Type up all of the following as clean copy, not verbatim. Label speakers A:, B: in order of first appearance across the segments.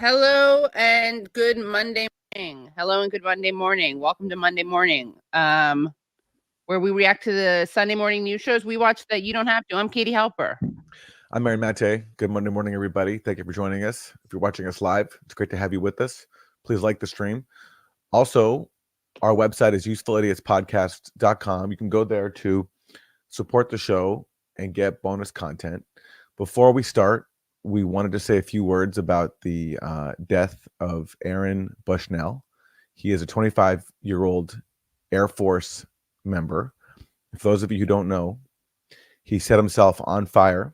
A: Hello and good Monday morning. Hello and good Monday morning. Welcome to Monday Morning, where we react to the Sunday morning news shows we watch that you don't have to. I'm Katie Halper.
B: I'm Aaron Maté. Good Monday morning, everybody. Thank you for joining us. If you're watching us live, it's great to have you with us. Please like the stream. Also, our website is usefulidiots.podcast.com. You can go there to support the show and get bonus content. Before we start, we wanted to say a few words about the death of Aaron Bushnell. He is a 25-year-old Air Force member. For those of you who don't know, he set himself on fire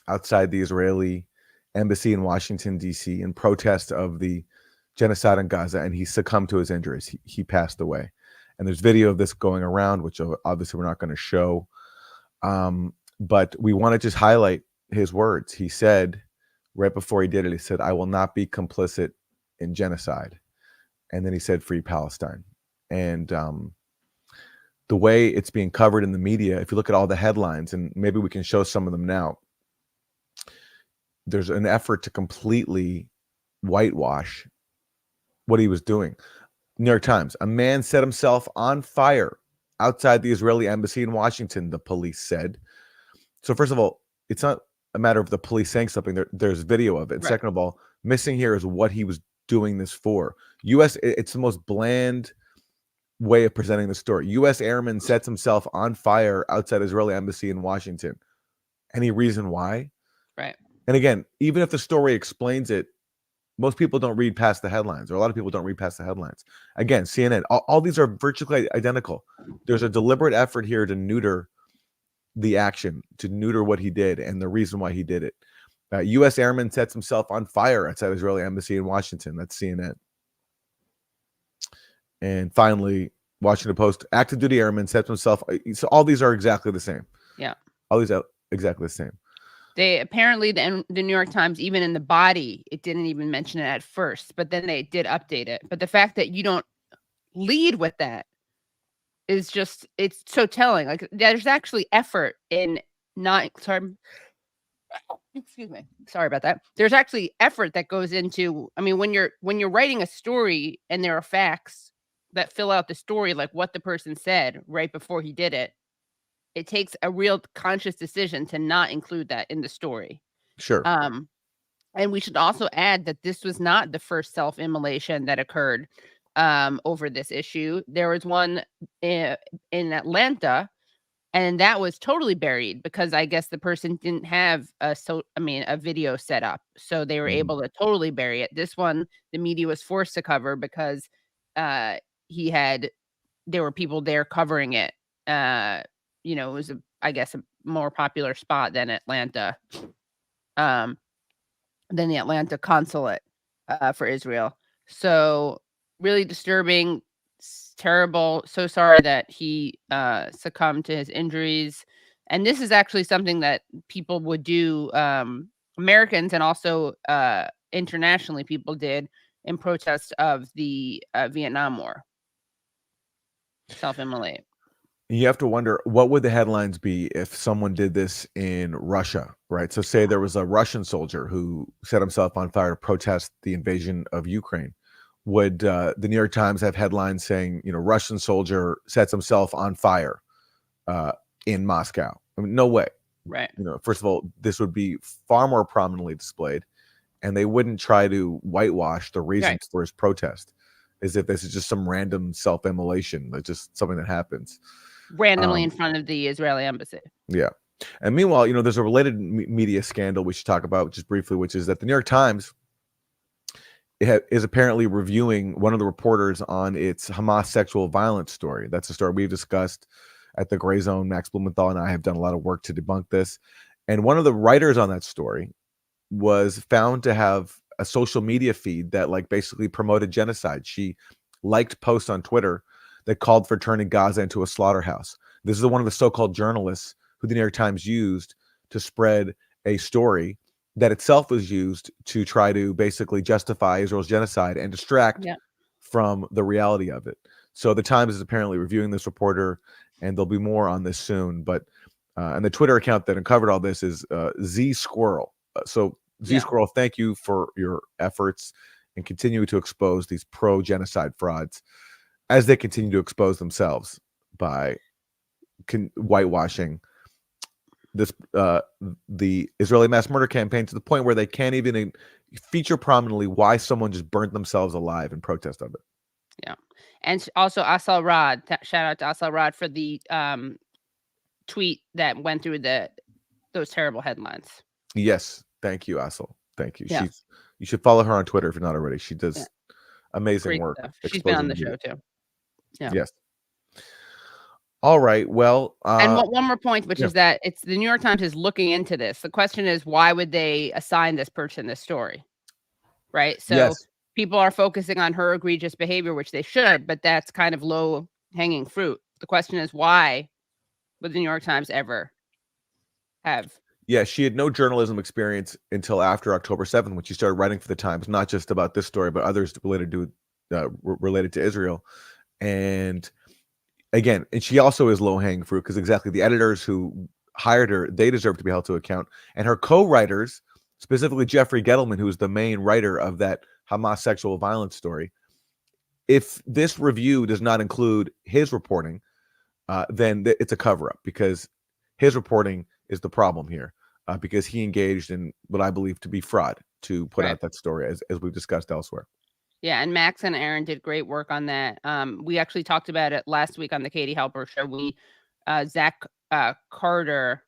B: outside the Israeli embassy in Washington, D.C. in protest of the genocide in Gaza, and he succumbed to his injuries. He passed away. And there's video of this going around, which obviously we're not going to show. But we want to just highlight his words. He said, right before he did it, he said, "I will not be complicit in genocide." And then he said, "Free Palestine." And the way it's being covered in the media, if you look at all the headlines, and maybe we can show some of them now, there's an effort to completely whitewash what he was doing. New York Times, a man set himself on fire outside the Israeli embassy in Washington, the police said. So first of all, it's not a matter of the police saying something. There's video of it. Right. Second of all, missing here is what he was doing this for. It's the most bland way of presenting the story. U.S. airman sets himself on fire outside Israeli embassy in Washington. Any reason why?
A: Right.
B: And again, even if the story explains it, most people don't read past the headlines, or a lot of people don't read past the headlines. Again, CNN, all these are virtually identical. There's a deliberate effort here to neuter the action, to neuter what he did and the reason why he did it. U.S. airman sets himself on fire outside Israeli embassy in Washington. That's CNN. And finally, Washington Post, active duty airman sets himself. So all these are exactly the same.
A: Yeah.
B: All these are exactly the same.
A: They apparently, the New York Times, even in the body, it didn't even mention it at first, but then they did update it. But the fact that you don't lead with that is just, it's so telling. Like, there's actually effort in excuse me. Sorry about that. There's actually effort that goes into, I mean, when you're writing a story and there are facts that fill out the story, like what the person said right before he did it, it takes a real conscious decision to not include that in the story.
B: Sure.
A: And we should also add that this was not the first self-immolation that occurred over this issue. There was one in Atlanta, and that was totally buried because I guess the person didn't have a video set up, so they were able to totally bury it. This one, the media was forced to cover because there were people there covering it. It was a more popular spot than Atlanta, than the Atlanta consulate for Israel. So really disturbing, terrible. So sorry that he succumbed to his injuries. And this is actually something that people would do, Americans and also internationally people did in protest of the Vietnam War. Self-immolate.
B: You have to wonder, what would the headlines be if someone did this in Russia, right? So say there was a Russian soldier who set himself on fire to protest the invasion of Ukraine. Would the New York Times have headlines saying, Russian soldier sets himself on fire in Moscow? I mean, no way.
A: Right.
B: First of all, this would be far more prominently displayed, and they wouldn't try to whitewash the reasons for his protest as if this is just some random self-immolation, like just something that happens
A: randomly in front of the Israeli embassy.
B: Yeah. And meanwhile, there's a related media scandal we should talk about just briefly, which is that the New York Times is apparently reviewing one of the reporters on its Hamas sexual violence story. That's a story we've discussed at the Gray Zone. Max Blumenthal and I have done a lot of work to debunk this. And one of the writers on that story was found to have a social media feed that basically promoted genocide. She liked posts on Twitter that called for turning Gaza into a slaughterhouse. This is one of the so-called journalists who the New York Times used to spread a story that itself was used to try to basically justify Israel's genocide and distract from the reality of it. So the Times is apparently reviewing this reporter, and there'll be more on this soon. But and the Twitter account that uncovered all this is Z Squirrel. So Z-Scroll, thank you for your efforts and continue to expose these pro-genocide frauds as they continue to expose themselves by whitewashing this the Israeli mass murder campaign to the point where they can't even feature prominently why someone just burnt themselves alive in protest of it.
A: Yeah. And also Asal Rod, shout out to Asal Rod for the tweet that went through those terrible headlines.
B: Yes, thank you, Asal. Thank you.
A: Yeah.
B: You should follow her on Twitter if you're not already. She does amazing work.
A: She's been on the show too. Yeah.
B: Yes. All right. Well,
A: and one more point, which is that it's the New York Times is looking into this. The question is, why would they assign this person this story? Right. So people are focusing on her egregious behavior, which they should, but that's kind of low hanging fruit. The question is, why would the New York Times ever have? Yeah,
B: she had no journalism experience until after October 7th, when she started writing for the Times, not just about this story, but others related to Israel. And again, and she also is low-hanging fruit because exactly the editors who hired her, they deserve to be held to account. And her co-writers, specifically Jeffrey Gettleman, who is the main writer of that Hamas sexual violence story, if this review does not include his reporting, then it's a cover-up, because his reporting is the problem here, because he engaged in what I believe to be fraud to put out that story, as we've discussed elsewhere.
A: Yeah, and Max and Aaron did great work on that. We actually talked about it last week on the Katie Halper show. Zach Carter.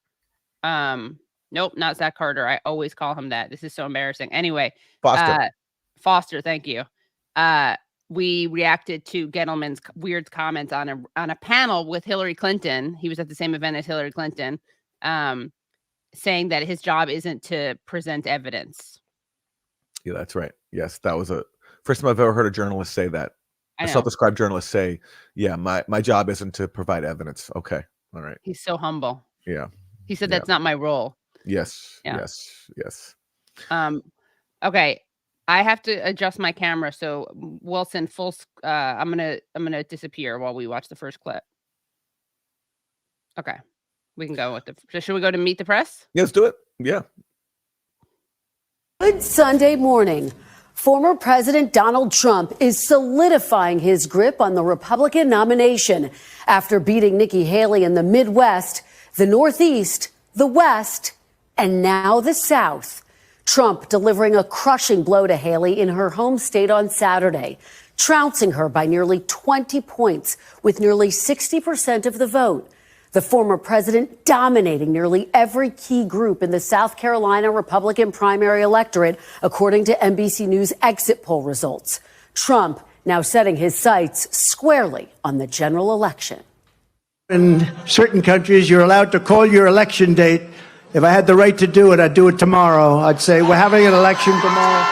A: Nope, not Zach Carter. I always call him that. This is so embarrassing. Anyway, Foster. Thank you. We reacted to Gettleman's weird comments on a panel with Hillary Clinton. He was at the same event as Hillary Clinton, saying that his job isn't to present evidence.
B: Yeah, that's right. Yes, that was a first time I've ever heard a journalist say that. A self-described journalist say, yeah, my job isn't to provide evidence. Okay. All right.
A: He's so humble.
B: Yeah.
A: He said that's not my role.
B: Yes.
A: Yeah.
B: Yes.
A: Okay. I have to adjust my camera. So Wilson, I'm gonna disappear while we watch the first clip. Okay. We can go with should we go to Meet the Press?
B: Yeah, let's do it. Yeah.
C: Good Sunday morning. Former President Donald Trump is solidifying his grip on the Republican nomination after beating Nikki Haley in the Midwest, the Northeast, the West, and now the South. Trump delivering a crushing blow to Haley in her home state on Saturday, trouncing her by nearly 20 points with nearly 60% of the vote. The former president dominating nearly every key group in the South Carolina Republican primary electorate, according to NBC News exit poll results. Trump now setting his sights squarely on the general election.
D: In certain countries, you're allowed to call your election date. If I had the right to do it, I'd do it tomorrow. I'd say we're having an election tomorrow.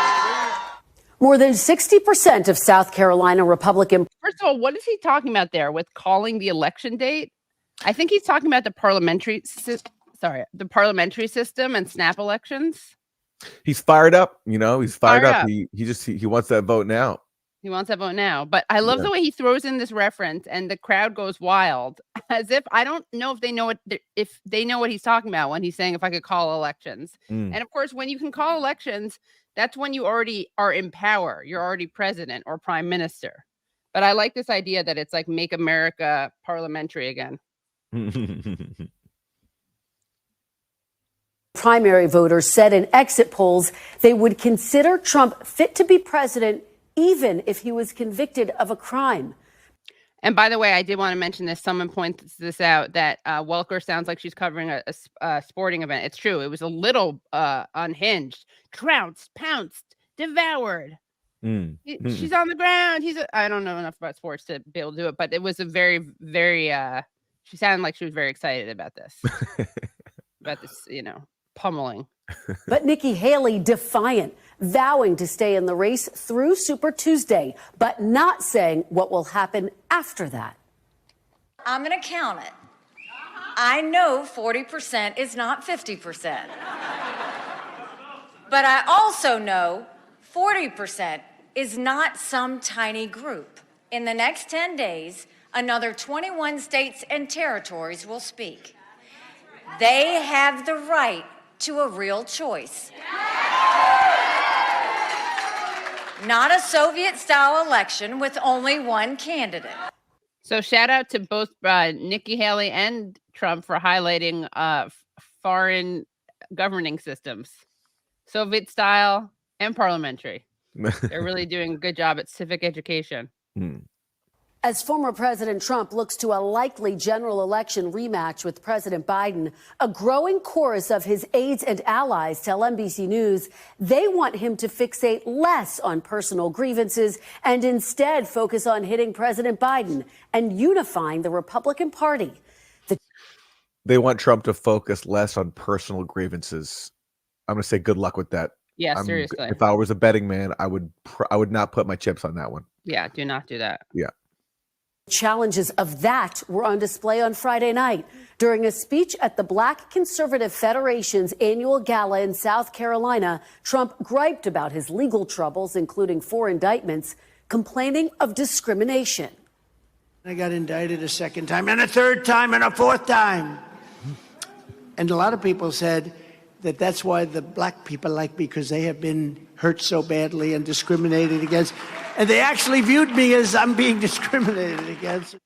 C: More than 60% of South Carolina Republican.
A: First of all, what is he talking about there with calling the election date? I think he's talking about the parliamentary system and snap elections.
B: He's fired up, he's fired up. He wants that vote now.
A: He wants that vote now. But I love the way he throws in this reference and the crowd goes wild, as if I don't know if they know what he's talking about when he's saying if I could call elections. And of course, when you can call elections, that's when you already are in power. You're already president or prime minister. But I like this idea that it's like make America parliamentary again.
C: Primary voters said in exit polls they would consider Trump fit to be president even if he was convicted of a crime.
A: And by the way, I did want to mention this. Someone points this out, that Welker sounds like she's covering a sporting event. It's true. It was a little unhinged. Trounced, pounced, devoured. She's on the ground. I don't know enough about sports to be able to do it, but it was a very, very... she sounded like she was very excited about this. Pummeling.
C: But Nikki Haley defiant, vowing to stay in the race through Super Tuesday, but not saying what will happen after that.
E: I'm going to count it. I know 40% is not 50%. But I also know 40% is not some tiny group. In the next 10 days, another 21 states and territories will speak. They have the right to a real choice. not a Soviet-style election with only one candidate.
A: So shout out to both Nikki Haley and Trump for highlighting foreign governing systems, Soviet style and parliamentary. They're really doing a good job at civic education.
C: As former President Trump looks to a likely general election rematch with President Biden, a growing chorus of his aides and allies tell NBC News they want him to fixate less on personal grievances and instead focus on hitting President Biden and unifying the Republican Party.
B: They want Trump to focus less on personal grievances. I'm going to say good luck with that.
A: Yeah, seriously.
B: If I was a betting man, I would not put my chips on that one.
A: Yeah, do not do that.
B: Yeah.
C: Challenges of that were on display on Friday night during a speech at the Black Conservative Federation's annual gala in South Carolina. Trump griped about his legal troubles, including 4 indictments, complaining of discrimination.
D: I got indicted a second time and a third time and a fourth time. And a lot of people said that that's why the black people like me, because they have been hurt so badly and discriminated against. And they actually viewed me as I'm being discriminated against.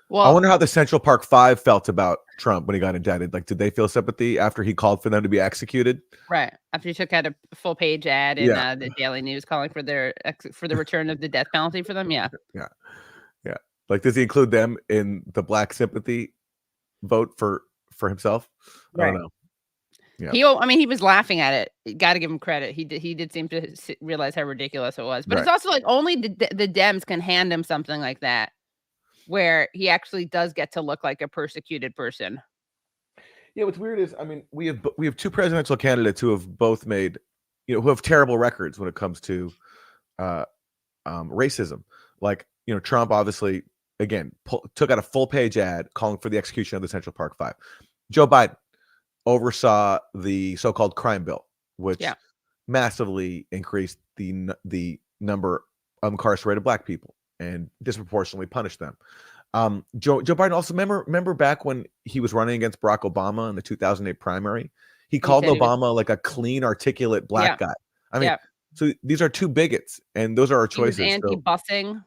A: Well,
B: I wonder how the Central Park Five felt about Trump when he got indicted. Like, did they feel sympathy after he called for them to be executed?
A: right. After he took out a full page ad in the Daily News calling for the return of the death penalty for them. Yeah.
B: Yeah. Like, does he include them in the black sympathy vote for himself? I don't know. Yeah.
A: He was laughing at it. Got to give him credit. He did seem to realize how ridiculous it was. But it's also like only the Dems can hand him something like that, where he actually does get to look like a persecuted person.
B: Yeah, what's weird is, we have 2 presidential candidates who have both made, who have terrible records when it comes to racism. Like, Trump obviously, again, took out a full page ad calling for the execution of the Central Park Five. Joe Biden oversaw the so-called crime bill, which massively increased the number of incarcerated black people and disproportionately punished them. Joe Biden also remember back when he was running against Barack Obama in the 2008 primary, he called Obama like a clean, articulate black guy. So these are 2 bigots, and those are our choices.
A: He was anti-busing.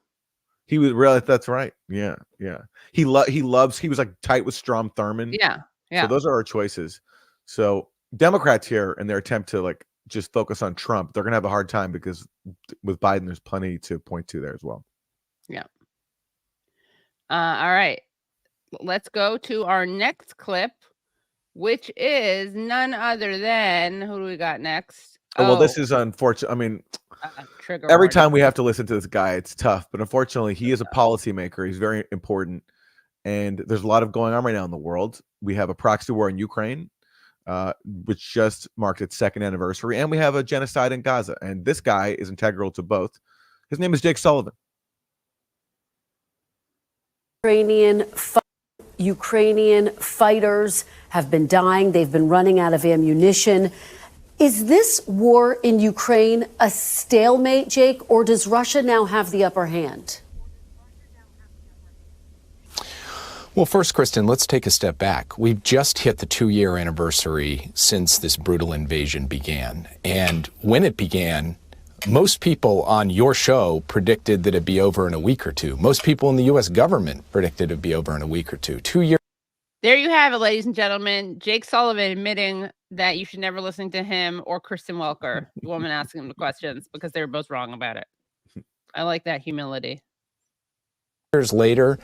B: He was really, that's right. Yeah. He was like tight with Strom Thurmond.
A: Yeah.
B: So those are our choices. So Democrats here, in their attempt to like just focus on Trump, they're gonna have a hard time because with Biden, there's plenty to point to there as well.
A: Yeah. All right. Let's go to our next clip, which is none other than, who do we got next?
B: Well, this is unfortunate.
A: Trigger
B: every
A: warning.
B: time we have to listen to this guy, it's tough. But unfortunately, he is a policymaker. He's very important. And there's a lot of going on right now in the world. We have a proxy war in Ukraine, which just marked its 2nd anniversary. And we have a genocide in Gaza. And this guy is integral to both. His name is Jake Sullivan.
C: Ukrainian fighters have been dying. They've been running out of ammunition. Is this war in Ukraine a stalemate, Jake, or does Russia now have the upper hand?
F: Well, first, Kristen, let's take a step back. We've just hit the 2-year anniversary since this brutal invasion began. And when it began, most people on your show predicted that it'd be over in a week or 2. Most people in the U.S. government predicted it'd be over in a week or 2. 2 years.
A: There you have it, ladies and gentlemen. Jake Sullivan admitting that you should never listen to him or Kristen Welker, the woman asking him the questions, because they're both wrong about it. I like that humility.
F: Years later,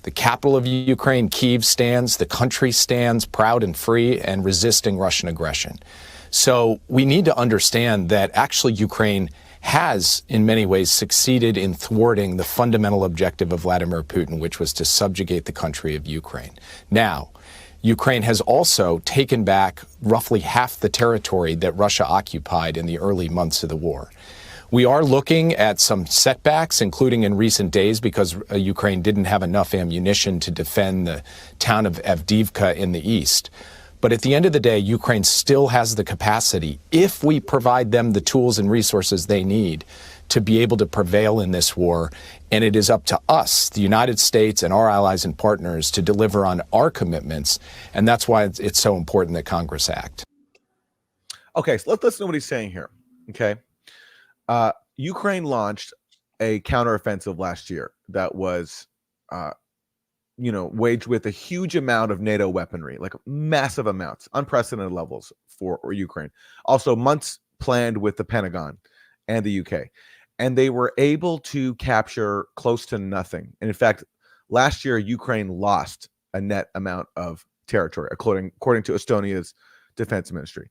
F: the capital of Ukraine, Kyiv, stands. The country stands proud and free and resisting Russian aggression. So we need to understand that actually Ukraine has, in many ways, succeeded in thwarting the fundamental objective of Vladimir Putin, which was to subjugate the country of Ukraine. Now, Ukraine has also taken back roughly half the territory that Russia occupied in the early months of the war. We are looking at some setbacks, including in recent days, because Ukraine didn't have enough ammunition to defend the town of Avdiivka in the east. But at the end of the day, Ukraine still has the capacity, if we provide them the tools and resources they need, to be able to prevail in this war. And it is up to us, the United States and our allies and partners, to deliver on our commitments. And that's why it's so important that Congress act.
B: Okay, so let's listen to what he's saying here. Okay. Ukraine launched a counteroffensive last year that was, waged with a huge amount of NATO weaponry, like massive amounts, unprecedented levels for Ukraine. Also, months planned with the Pentagon and the UK. And they were able to capture close to nothing. And in fact, last year, Ukraine lost a net amount of territory, according to Estonia's defense ministry.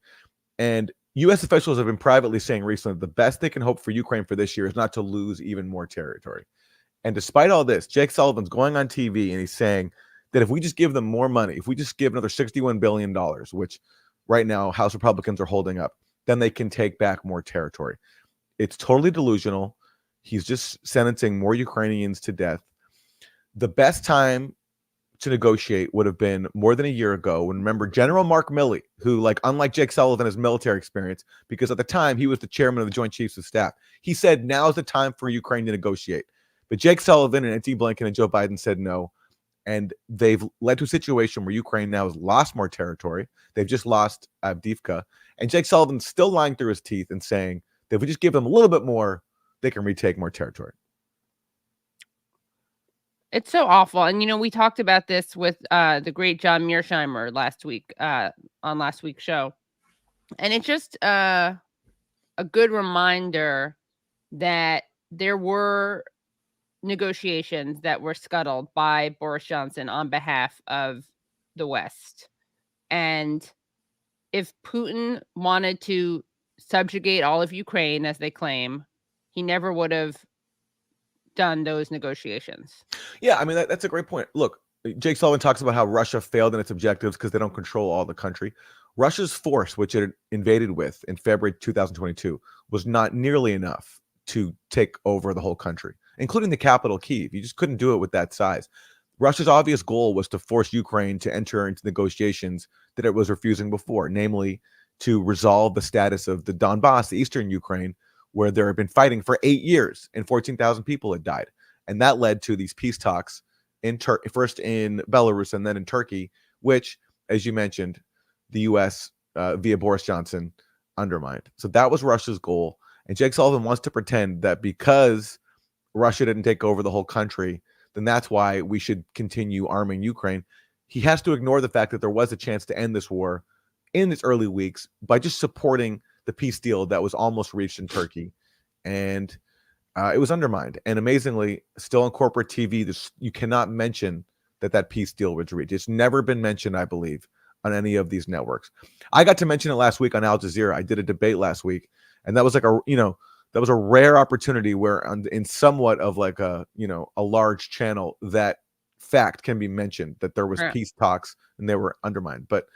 B: And U.S. officials have been privately saying recently that the best they can hope for Ukraine for this year is not to lose even more territory. And despite all this, Jake Sullivan's going on TV and he's saying that if we just give them more money, if we just give another $61 billion, which right now House Republicans are holding up, then they can take back more territory. It's totally delusional. He's just sentencing more Ukrainians to death. The best time to negotiate would have been more than a year ago. And remember, General Mark Milley, who, like, unlike Jake Sullivan, has military experience, because at the time he was the chairman of the Joint Chiefs of Staff. He said, now's the time for Ukraine to negotiate. But Jake Sullivan and Antony Blinken and Joe Biden said no. And they've led to a situation where Ukraine now has lost more territory. They've just lost Avdiivka. And Jake Sullivan's still lying through his teeth and saying that if we just give them a little bit more, they can retake more territory.
A: It's so awful. And, we talked about this with the great John Mearsheimer last week on last week's show. And it's just a good reminder that there were negotiations that were scuttled by Boris Johnson on behalf of the West. And if Putin wanted to subjugate all of Ukraine, as they claim, he never would have done those negotiations.
B: Yeah, I mean, that's a great point. Look, Jake Sullivan talks about how Russia failed in its objectives because they don't control all the country. Russia's force, which it invaded with in February 2022, was not nearly enough to take over the whole country, including the capital, Kyiv. You just couldn't do it with that size. Russia's obvious goal was to force Ukraine to enter into negotiations that it was refusing before, namely to resolve the status of the Donbass, the eastern Ukraine, where there had been fighting for 8 years and 14,000 people had died. And that led to these peace talks first in Belarus and then in Turkey, which, as you mentioned, the U.S. Via Boris Johnson undermined. So that was Russia's goal. And Jake Sullivan wants to pretend that because Russia didn't take over the whole country, then that's why we should continue arming Ukraine. He has to ignore the fact that there was a chance to end this war in its early weeks by just supporting the peace deal that was almost reached in Turkey. And it was undermined. And amazingly, still on corporate TV, you cannot mention that peace deal was reached. It's never been mentioned, I believe, on any of these networks. I got to mention it last week on Al Jazeera. I did a debate last week, and that was like that was a rare opportunity where in somewhat of like a large channel, that fact can be mentioned, that there was peace talks and they were undermined. But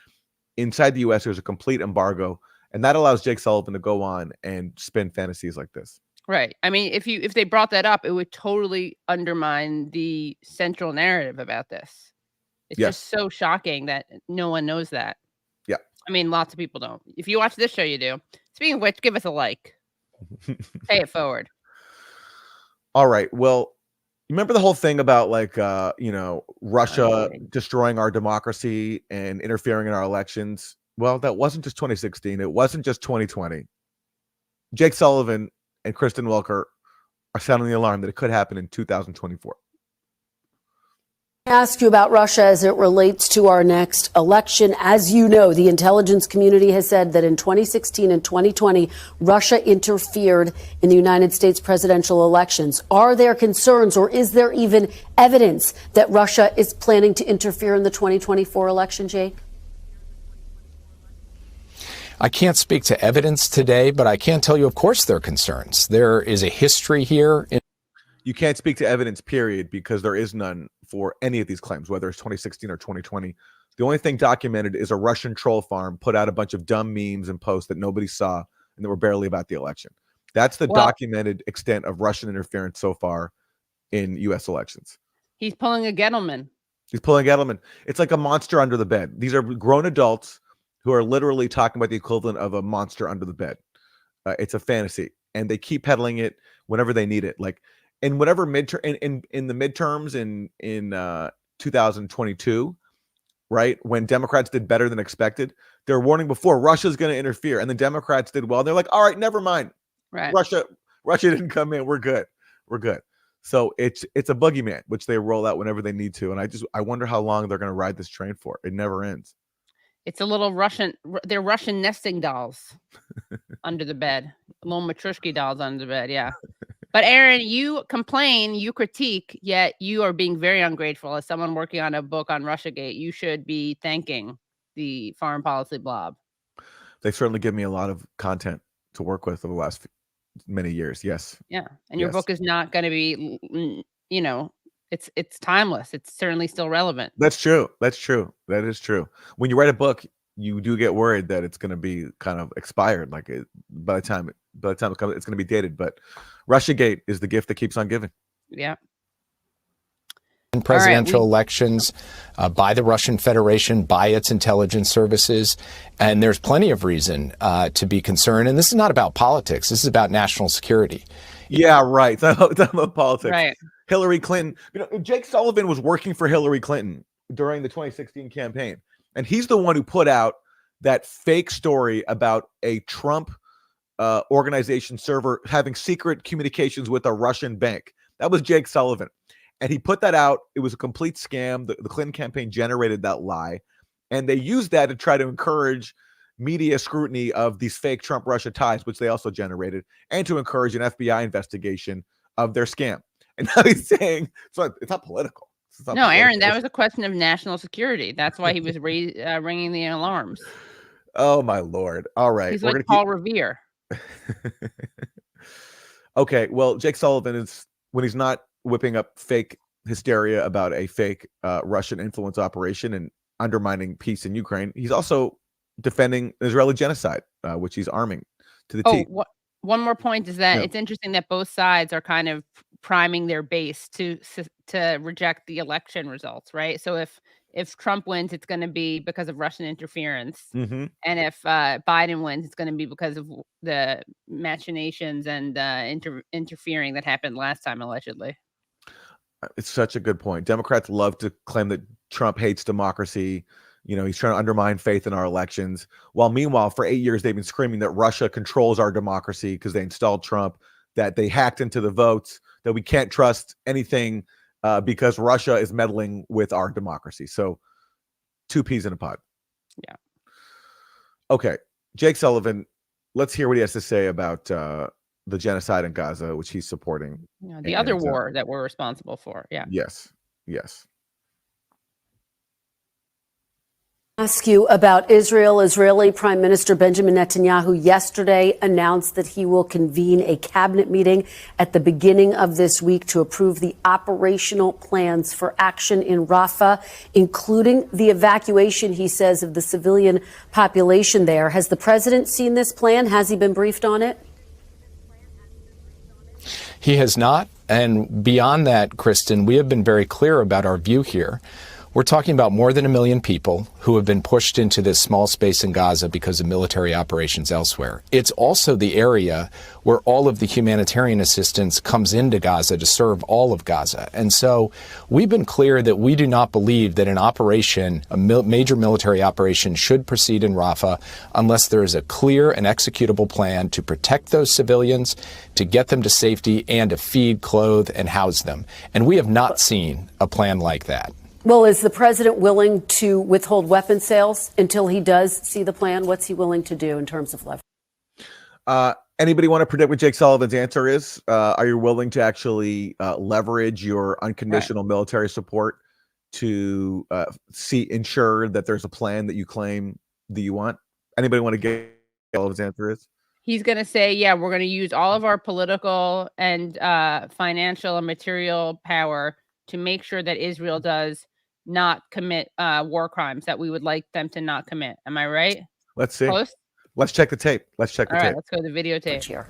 B: inside the U.S., there's a complete embargo, and that allows Jake Sullivan to go on and spin fantasies like this.
A: Right. I mean, if they brought that up, it would totally undermine the central narrative about this. It's just so shocking that no one knows that.
B: Yeah.
A: I mean, lots of people don't. If you watch this show, you do. Speaking of which, give us a like. Pay it forward.
B: All right. Well, remember the whole thing about Russia destroying our democracy and interfering in our elections? Well, that wasn't just 2016. It wasn't just 2020. Jake Sullivan and Kristen Welker are sounding the alarm that it could happen in 2024.
C: Ask you about Russia as it relates to our next election. As you know, the intelligence community has said that in 2016 and 2020, Russia interfered in the United States presidential elections. Are there concerns, or is there even evidence that Russia is planning to interfere in the 2024 election, Jake?
F: I can't speak to evidence today, but I can tell you, of course, there are concerns. There is a history here.
B: You can't speak to evidence, period, because there is none for any of these claims, whether it's 2016 or 2020. The only thing documented is a Russian troll farm put out a bunch of dumb memes and posts that nobody saw and that were barely about the election. That's the documented extent of Russian interference so far in U.S. elections.
A: He's pulling a Gettleman.
B: It's like a monster under the bed. These are grown adults who are literally talking about the equivalent of a monster under the bed. It's a fantasy, and they keep peddling it whenever they need it. Like in whatever in the midterms in 2022, right, when Democrats did better than expected, they're warning before Russia's going to interfere, and the Democrats did well. They're like, all right, never mind.
A: Right.
B: Russia Russia didn't come in. We're good. We're good. So it's a boogeyman, which they roll out whenever they need to. And I wonder how long they're going to ride this train for. It never ends.
A: It's a little Russian. They're Russian nesting dolls under the bed. Little Matryoshka dolls under the bed. Yeah. But Aaron, you complain, you critique, yet you are being very ungrateful. As someone working on a book on Russiagate, you should be thanking the foreign policy blob.
B: They certainly give me a lot of content to work with over the last many years. Yes.
A: Yeah. And your book is not going to be, it's timeless. It's certainly still relevant.
B: That's true. That's true. That is true. When you write a book, you do get worried that it's going to be kind of expired. Like by the time it comes, it's going to be dated. But Russiagate is the gift that keeps on giving.
A: Yeah.
F: In presidential elections by the Russian Federation, by its intelligence services. And there's plenty of reason to be concerned. And this is not about politics. This is about national security.
B: Yeah, right. It's not about politics.
A: Right.
B: Hillary Clinton. Jake Sullivan was working for Hillary Clinton during the 2016 campaign. And he's the one who put out that fake story about a Trump organization server having secret communications with a Russian bank. That was Jake Sullivan. And he put that out. It was a complete scam. The Clinton campaign generated that lie. And they used that to try to encourage media scrutiny of these fake Trump-Russia ties, which they also generated, and to encourage an FBI investigation of their scam. And now he's saying, so it's not political.
A: No, Aaron, that was a question of national security. That's why he was ringing the alarms.
B: Oh, my Lord. All right.
A: He's like Paul Revere.
B: Okay. Well, Jake Sullivan is, when he's not whipping up fake hysteria about a fake Russian influence operation and undermining peace in Ukraine, he's also defending Israeli genocide, which he's arming to the teeth.
A: One more point is that it's interesting that both sides are kind of priming their base to reject the election results, right? So if Trump wins, it's going to be because of Russian interference.
B: Mm-hmm.
A: And if Biden wins, it's going to be because of the machinations and interfering that happened last time, allegedly.
B: It's such a good point. Democrats love to claim that Trump hates democracy. He's trying to undermine faith in our elections. While meanwhile, for 8 years, they've been screaming that Russia controls our democracy because they installed Trump, that they hacked into the votes, that we can't trust anything because Russia is meddling with our democracy. So 2 peas in a pod.
A: Yeah.
B: Okay. Jake Sullivan, let's hear what he has to say about the genocide in Gaza, which he's supporting.
A: Yeah, the other war that we're responsible for. Yeah.
B: Yes.
C: Ask you about Israel. Israeli Prime Minister Benjamin Netanyahu yesterday announced that he will convene a cabinet meeting at the beginning of this week to approve the operational plans for action in Rafah, including the evacuation, he says, of the civilian population there. Has the president seen this plan? Has he been briefed on it?
F: He has not. And beyond that, Kristen, we have been very clear about our view here. We're talking about more than 1 million people who have been pushed into this small space in Gaza because of military operations elsewhere. It's also the area where all of the humanitarian assistance comes into Gaza to serve all of Gaza. And so we've been clear that we do not believe that an operation, major military operation, should proceed in Rafah unless there is a clear and executable plan to protect those civilians, to get them to safety, and to feed, clothe, and house them. And we have not seen a plan like that.
C: Well, is the president willing to withhold weapon sales until he does see the plan? What's he willing to do in terms of leverage?
B: Anybody want to predict what Jake Sullivan's answer is? Are you willing to actually leverage your unconditional military support to ensure that there's a plan that you claim that you want? Anybody want to get what Sullivan's answer is?
A: He's going to say, yeah, we're going to use all of our political and financial and material power to make sure that Israel does not commit war crimes that we would like them to not commit. Am I right?
B: Let's see.
A: Close?
B: Let's check the tape. Let's check the tape.
A: Let's go to the videotape here.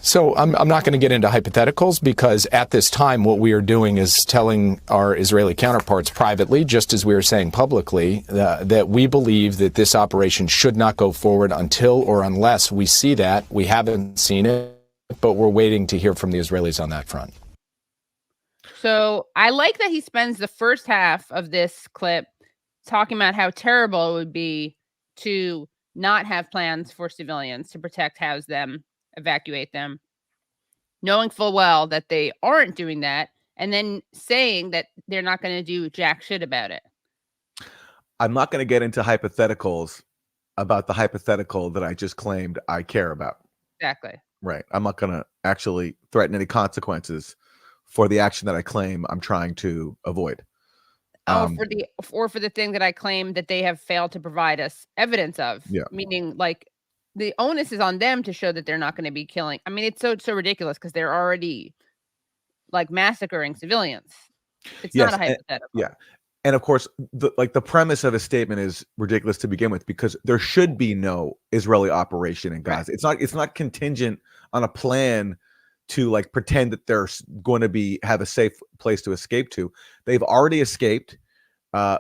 F: So I'm not going to get into hypotheticals because at this time what we are doing is telling our Israeli counterparts privately, just as we are saying publicly, that we believe that this operation should not go forward until or unless we see that. We haven't seen it, but we're waiting to hear from the Israelis on that front.
A: So I like that he spends the first half of this clip talking about how terrible it would be to not have plans for civilians to protect, house them, evacuate them, knowing full well that they aren't doing that, and then saying that they're not going to do jack shit about it.
B: I'm not going to get into hypotheticals about the hypothetical that I just claimed I care about.
A: Exactly.
B: Right. I'm not going to actually threaten any consequences for the action that I claim I'm trying to avoid.
A: Or for the thing that I claim that they have failed to provide us evidence of.
B: Yeah.
A: Meaning, like, the onus is on them to show that they're not going to be killing. I mean, it's so ridiculous because they're already like massacring civilians. It's
B: Yes,
A: not a hypothetical.
B: yeah. And of course, the premise of his statement is ridiculous to begin with, because there should be no Israeli operation in Gaza.
A: Right.
B: It's not contingent on a plan to like pretend that they're going to have a safe place to escape to. They've already escaped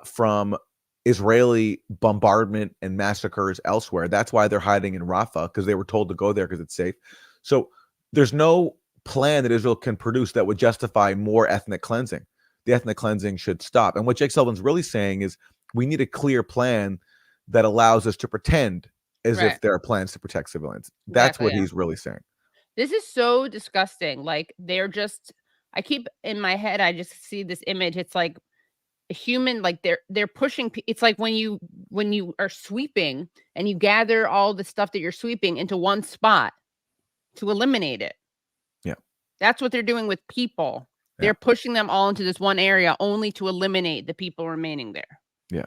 B: from Israeli bombardment and massacres elsewhere. That's why they're hiding in Rafah, because they were told to go there because it's safe. So there's no plan that Israel can produce that would justify more ethnic cleansing. The ethnic cleansing should stop. And what Jake Sullivan's really saying is we need a clear plan that allows us to pretend as if there are plans to protect civilians. That's what he's really saying.
A: This is so disgusting. Like, they're just, I keep in my head, I just see this image. It's like a human, like they're pushing. It's like when you are sweeping and you gather all the stuff that you're sweeping into one spot to eliminate it.
B: Yeah.
A: That's what they're doing with people. They're pushing them all into this one area only to eliminate the people remaining there.
B: Yeah.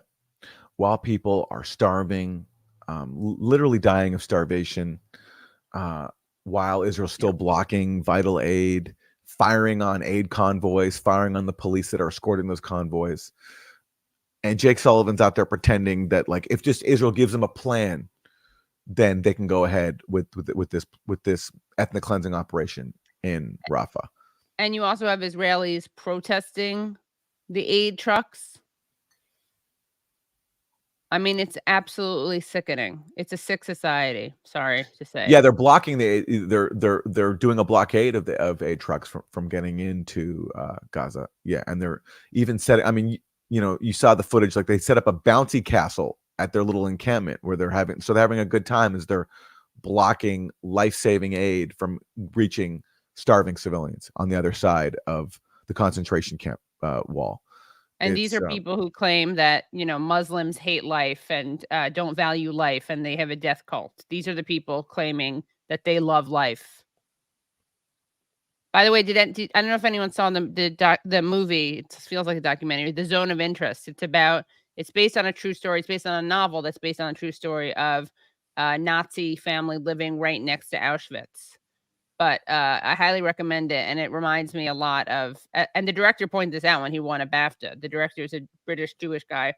B: While people are starving, literally dying of starvation, while Israel's still blocking vital aid, firing on aid convoys, firing on the police that are escorting those convoys. And Jake Sullivan's out there pretending that, like, if just Israel gives them a plan, then they can go ahead with this ethnic cleansing operation in Rafah.
A: And you also have Israelis protesting the aid trucks. I mean, it's absolutely sickening. It's a sick society. Sorry to say.
B: Yeah, they're blocking they're doing a blockade of aid trucks from getting into Gaza. Yeah, and they're even setting. I mean, you saw the footage. Like, they set up a bouncy castle at their little encampment where they're having a good time as they're blocking life-saving aid from reaching starving civilians on the other side of the concentration camp wall.
A: And these are people who claim that, Muslims hate life and don't value life, and they have a death cult. These are the people claiming that they love life. By the way, I don't know if anyone saw the movie. It feels like a documentary, The Zone of Interest. It's based on a true story. It's based on a novel that's based on a true story of a Nazi family living right next to Auschwitz. But I highly recommend it, and it reminds me a lot of. And the director pointed this out when he won a BAFTA. The director is a British Jewish guy.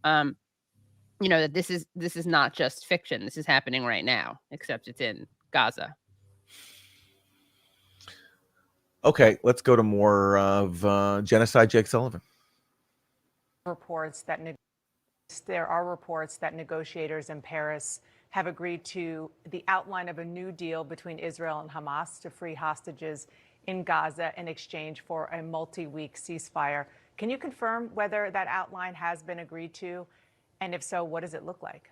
A: That this is not just fiction. This is happening right now, except it's in Gaza.
B: Okay, let's go to more of genocide. Jake Sullivan.
G: There are reports that negotiators in Paris have agreed to the outline of a new deal between Israel and Hamas to free hostages in Gaza in exchange for a multi-week ceasefire. Can you confirm whether that outline has been agreed to? And if so, what does it look like?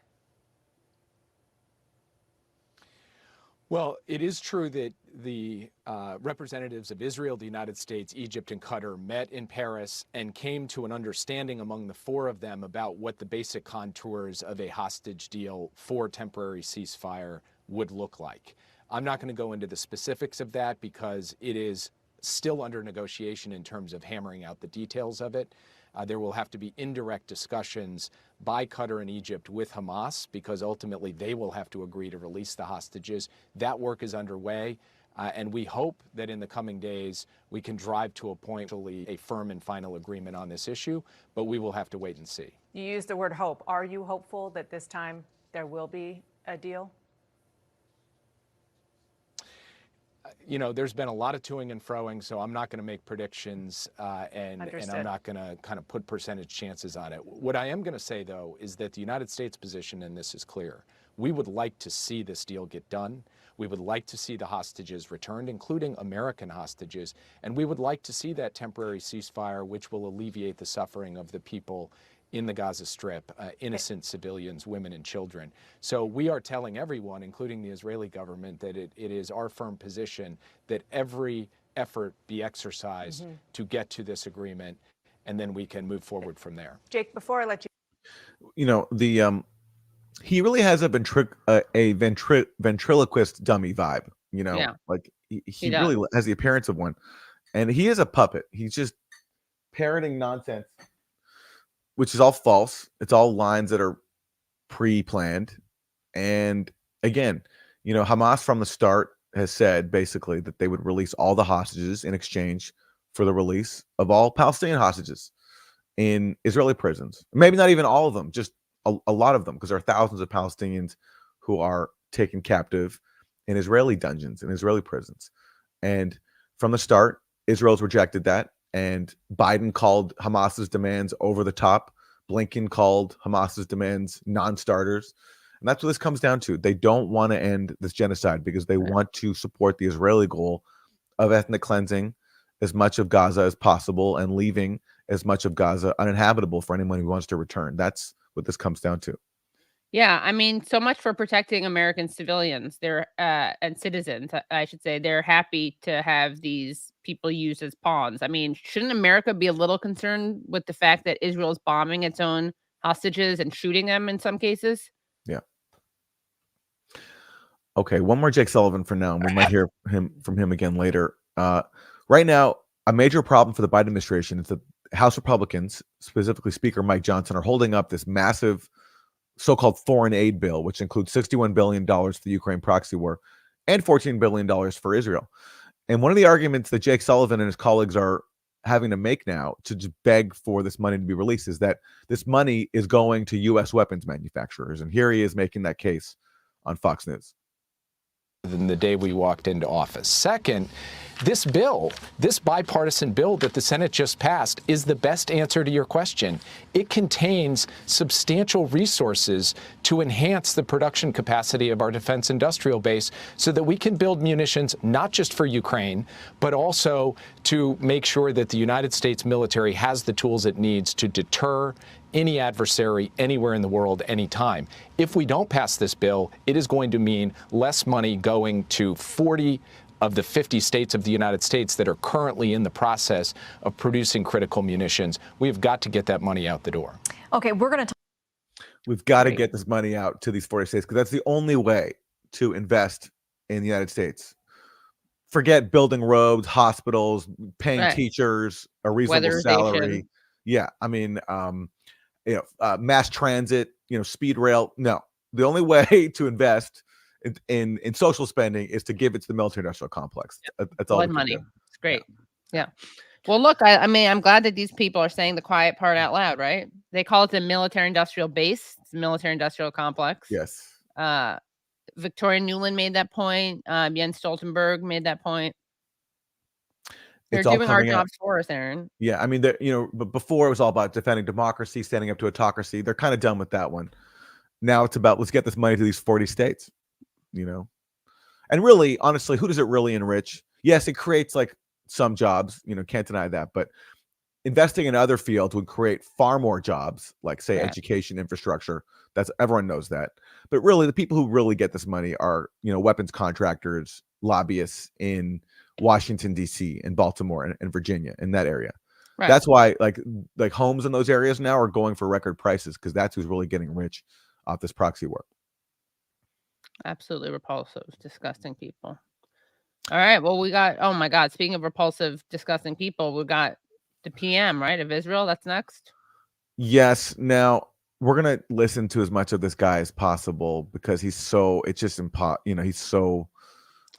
F: Well, it is true that the representatives of Israel, the United States, Egypt, and Qatar met in Paris and came to an understanding among the four of them about what the basic contours of a hostage deal for temporary ceasefire would look like. I'm not going to go into the specifics of that because it is still under negotiation in terms of hammering out the details of it. There will have to be indirect discussions by Qatar and Egypt with Hamas because ultimately they will have to agree to release the hostages. That work is underway, and we hope that in the coming days we can drive to a point, a firm and final agreement on this issue, but we will have to wait and see.
G: You used the word hope. Are you hopeful that this time there will be a deal?
F: There's been a lot of toing and froing, so I'm not going to make predictions and I'm not going to kind of put percentage chances on it. What I am going to say, though, is that the United States position in this is clear. We would like to see this deal get done. We would like to see the hostages returned, including American hostages, and we would like to see that temporary ceasefire, which will alleviate the suffering of the people in the Gaza Strip, innocent civilians, women and children. So we are telling everyone, including the Israeli government, that it is our firm position that every effort be exercised to get to this agreement, and then we can move forward from there.
G: Jake, before I let you,
B: He really has a ventriloquist dummy vibe,
A: Yeah.
B: like he
A: does.
B: really has the appearance of one, and he is a puppet. He's just parroting nonsense, which is all false. It's all lines that are pre-planned. And again, Hamas from the start has said basically that they would release all the hostages in exchange for the release of all Palestinian hostages in Israeli prisons. Maybe not even all of them, just a lot of them, because there are thousands of Palestinians who are taken captive in Israeli dungeons, in Israeli prisons. And from the start, Israel's rejected that. And Biden called Hamas's demands over the top. Blinken called Hamas's demands non-starters. And that's what this comes down to. They don't want to end this genocide because they want to support the Israeli goal of ethnic cleansing as much of Gaza as possible and leaving as much of Gaza uninhabitable for anyone who wants to return. That's what this comes down to.
A: Yeah, I mean, so much for protecting American civilians. They're and citizens, I should say. They're happy to have these people used as pawns. I mean, shouldn't America be a little concerned with the fact that Israel is bombing its own hostages and shooting them in some cases?
B: Yeah. Okay, one more Jake Sullivan for now, and we might hear from him again later. Right now, a major problem for the Biden administration is that House Republicans, specifically Speaker Mike Johnson, are holding up this massive so-called foreign aid bill, which includes $61 billion for the Ukraine proxy war and $14 billion for Israel. And one of the arguments that Jake Sullivan and his colleagues are having to make now to just beg for this money to be released is that this money is going to U.S. weapons manufacturers. And here he is making that case on Fox News.
F: Than the day we walked into office. Second, this bill, this bipartisan bill that the Senate just passed, is the best answer to your question. It contains substantial resources to enhance the production capacity of our defense industrial base so that we can build munitions not just for Ukraine, but also to make sure that the United States military has the tools it needs to deter any adversary anywhere in the world, anytime. If we don't pass this bill, it is going to mean less money going to 40 of the 50 states of the United States that are currently in the process of producing critical munitions. We've got to get that money out the door.
H: Okay,
B: We've got to get this money out to these 40 states because that's the only way to invest in the United States. Forget building roads, hospitals, paying teachers a reasonable salary. Yeah, I mean, mass transit, speed rail. No, the only way to invest in social spending is to give it to the military-industrial complex. That's all.
A: Money. It's great. Yeah. Well, look, I mean, I'm glad that these people are saying the quiet part out loud, right? They call it the military-industrial base. It's a military-industrial complex.
B: Yes.
A: Victoria Nuland made that point. Jens Stoltenberg made that point. They're doing our jobs for us, Aaron.
B: Yeah, I mean, but before it was all about defending democracy, standing up to autocracy. They're kind of done with that one. Now it's about let's get this money to these 40 states, And really, honestly, who does it really enrich? Yes, it creates like some jobs, can't deny that. But investing in other fields would create far more jobs, like say education, infrastructure. Everyone knows that. But really, the people who really get this money are, weapons contractors, lobbyists in Washington, D.C. and Baltimore and Virginia, in that area. Right. That's why like homes in those areas now are going for record prices because that's who's really getting rich off this proxy war.
A: Absolutely repulsive, disgusting people. All right. Well, we got, oh my God, speaking of repulsive, disgusting people, we got the PM, right, of Israel. That's next. Yes.
B: Now we're going to listen to as much of this guy as possible because he's so, it's just he's so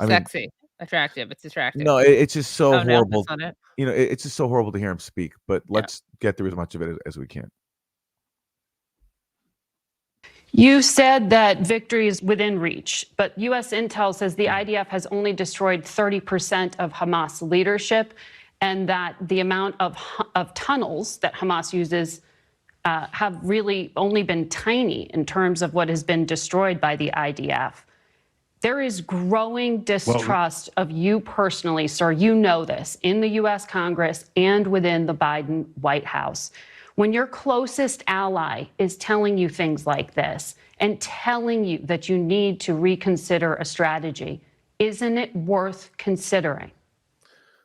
A: sexy. Attractive. It's attractive.
B: No, it's just so horrible.
A: No, it.
B: It's just so horrible to hear him speak, but let's get through as much of it as we can.
I: You said that victory is within reach, but U.S. intel says the IDF has only destroyed 30% of Hamas leadership and that the amount of tunnels that Hamas uses have really only been tiny in terms of what has been destroyed by the IDF. There is growing distrust of you personally, sir. You know this, in the U.S. Congress and within the Biden White House. When your closest ally is telling you things like this and telling you that you need to reconsider a strategy, isn't it worth considering?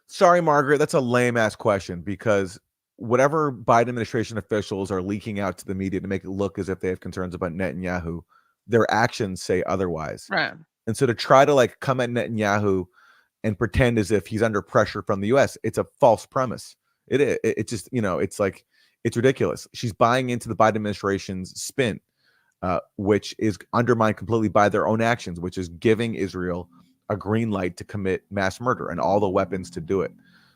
B: Sorry, Margaret, that's a lame ass question, because whatever Biden administration officials are leaking out to the media to make it look as if they have concerns about Netanyahu, their actions say otherwise.
A: Right.
B: And so to try to like come at Netanyahu and pretend as if he's under pressure from the US, it's a false premise. It just, you know, it's like, it's ridiculous. She's buying into the Biden administration's spin, which is undermined completely by their own actions, which is giving Israel a green light to commit mass murder and all the weapons to do it.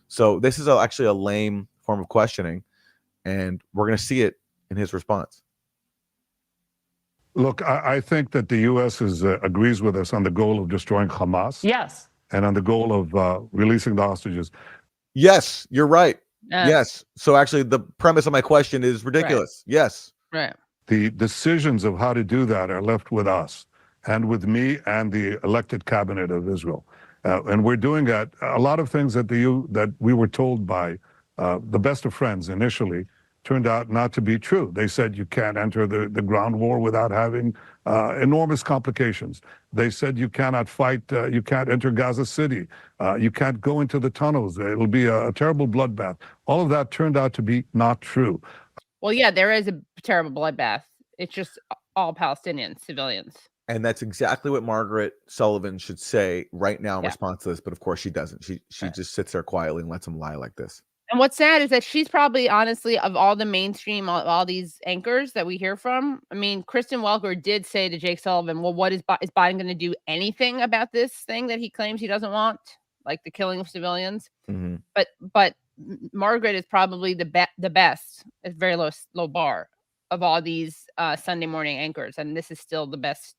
B: So this is actually a lame form of questioning, and we're going to see it in his response.
H: Look, I think that the U.S. agrees with us on the goal of destroying Hamas.
I: Yes.
H: And on the goal of releasing the hostages.
B: Yes, you're right. Yes. So actually, the premise of my question is ridiculous. Right. Yes.
A: Right.
H: The decisions of how to do that are left with us and with me and the elected cabinet of Israel. And we're doing a lot of things that we were told by the best of friends initially turned out not to be true. They said you can't enter the ground war without having enormous complications. They said you cannot fight, you can't enter Gaza City, you can't go into the tunnels. It'll be a terrible bloodbath. All of that turned out to be not true.
A: Well, yeah, there is a terrible bloodbath. It's just all Palestinian civilians.
B: And that's exactly what Margaret Sullivan should say right now in response to this. But of course she doesn't. She just sits there quietly and lets him lie like this.
A: And what's sad is that she's probably, honestly, of all the mainstream, all these anchors that we hear from, I mean, Kristen Welker did say to Jake Sullivan, well, what is Biden going to do anything about this thing that he claims he doesn't want, like the killing of civilians?
B: Mm-hmm.
A: But Margaret is probably the best, at very low bar of all these Sunday morning anchors, and this is still the best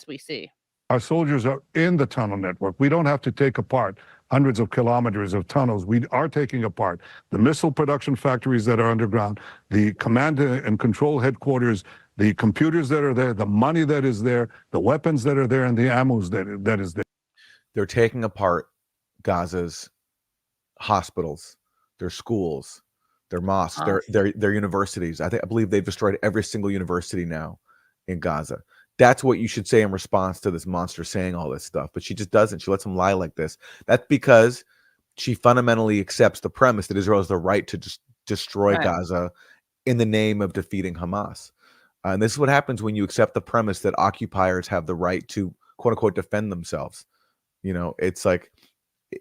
A: we see.
H: Our soldiers are in the tunnel network. We don't have to take apart hundreds of kilometers of tunnels. We are taking apart the missile production factories that are underground, the command and control headquarters, the computers that are there, the money that is there, the weapons that are there, and the ammo that is there.
B: They're taking apart Gaza's hospitals, their schools, their mosques, their universities. I believe they've destroyed every single university now in Gaza. That's what you should say in response to this monster saying all this stuff. But she just doesn't. She lets him lie like this. That's because she fundamentally accepts the premise that Israel has the right to just destroy Gaza in the name of defeating Hamas. And this is what happens when you accept the premise that occupiers have the right to, quote unquote, defend themselves. You know, it's like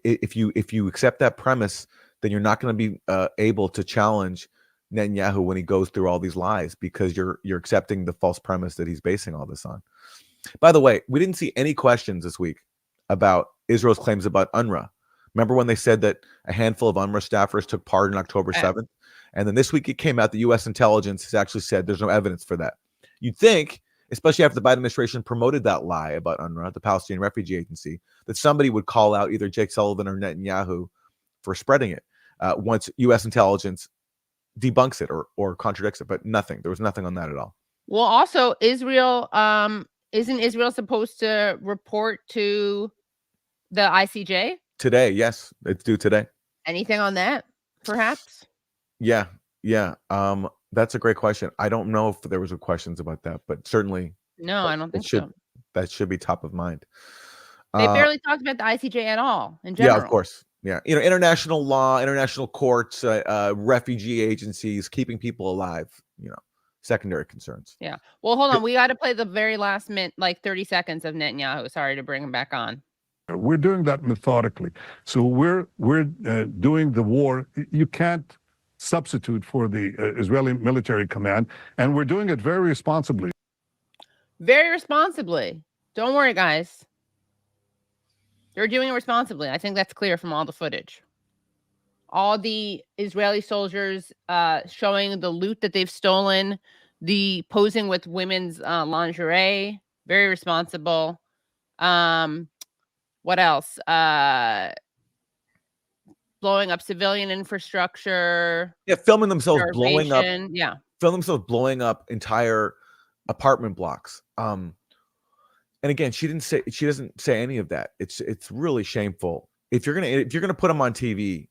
B: if you accept that premise, then you're not going to be able to challenge Netanyahu when he goes through all these lies, because you're accepting the false premise that he's basing all this on. By the way, we didn't see any questions this week about Israel's claims about UNRWA. Remember when they said that a handful of UNRWA staffers took part in October 7th? And then this week it came out that U.S. intelligence has actually said there's no evidence for that. You'd think, especially after the Biden administration promoted that lie about UNRWA, the Palestinian Refugee Agency, that somebody would call out either Jake Sullivan or Netanyahu for spreading it once U.S. intelligence debunks it or contradicts it, but nothing. There was nothing on that at all.
A: Well, also Israel, isn't Israel supposed to report to the ICJ
B: today? Yes, it's due today.
A: Anything on that, perhaps?
B: Yeah. That's a great question. I don't know if there was questions about that, but certainly
A: no, I don't think so.
B: That should be top of mind.
A: They barely talked about the ICJ at all in general.
B: Yeah, of course. Yeah, you know, international law, international courts, refugee agencies, keeping people alive, you know, secondary concerns.
A: Yeah. Well, hold on. We got to play the very last minute, like 30 seconds of Netanyahu. Sorry to bring him back on.
H: We're doing that methodically. So we're doing the war. You can't substitute for the Israeli military command, and we're doing it very responsibly.
A: Very responsibly. Don't worry, guys. They're doing it responsibly. I think that's clear from all the footage. All the Israeli soldiers showing the loot that they've stolen, the posing with women's lingerie, very responsible. What else? Blowing up civilian infrastructure.
B: Yeah, filming themselves blowing up.
A: Yeah.
B: Filming themselves blowing up entire apartment blocks. And again, she doesn't say any of that. It's really shameful. If you're gonna put them on TV,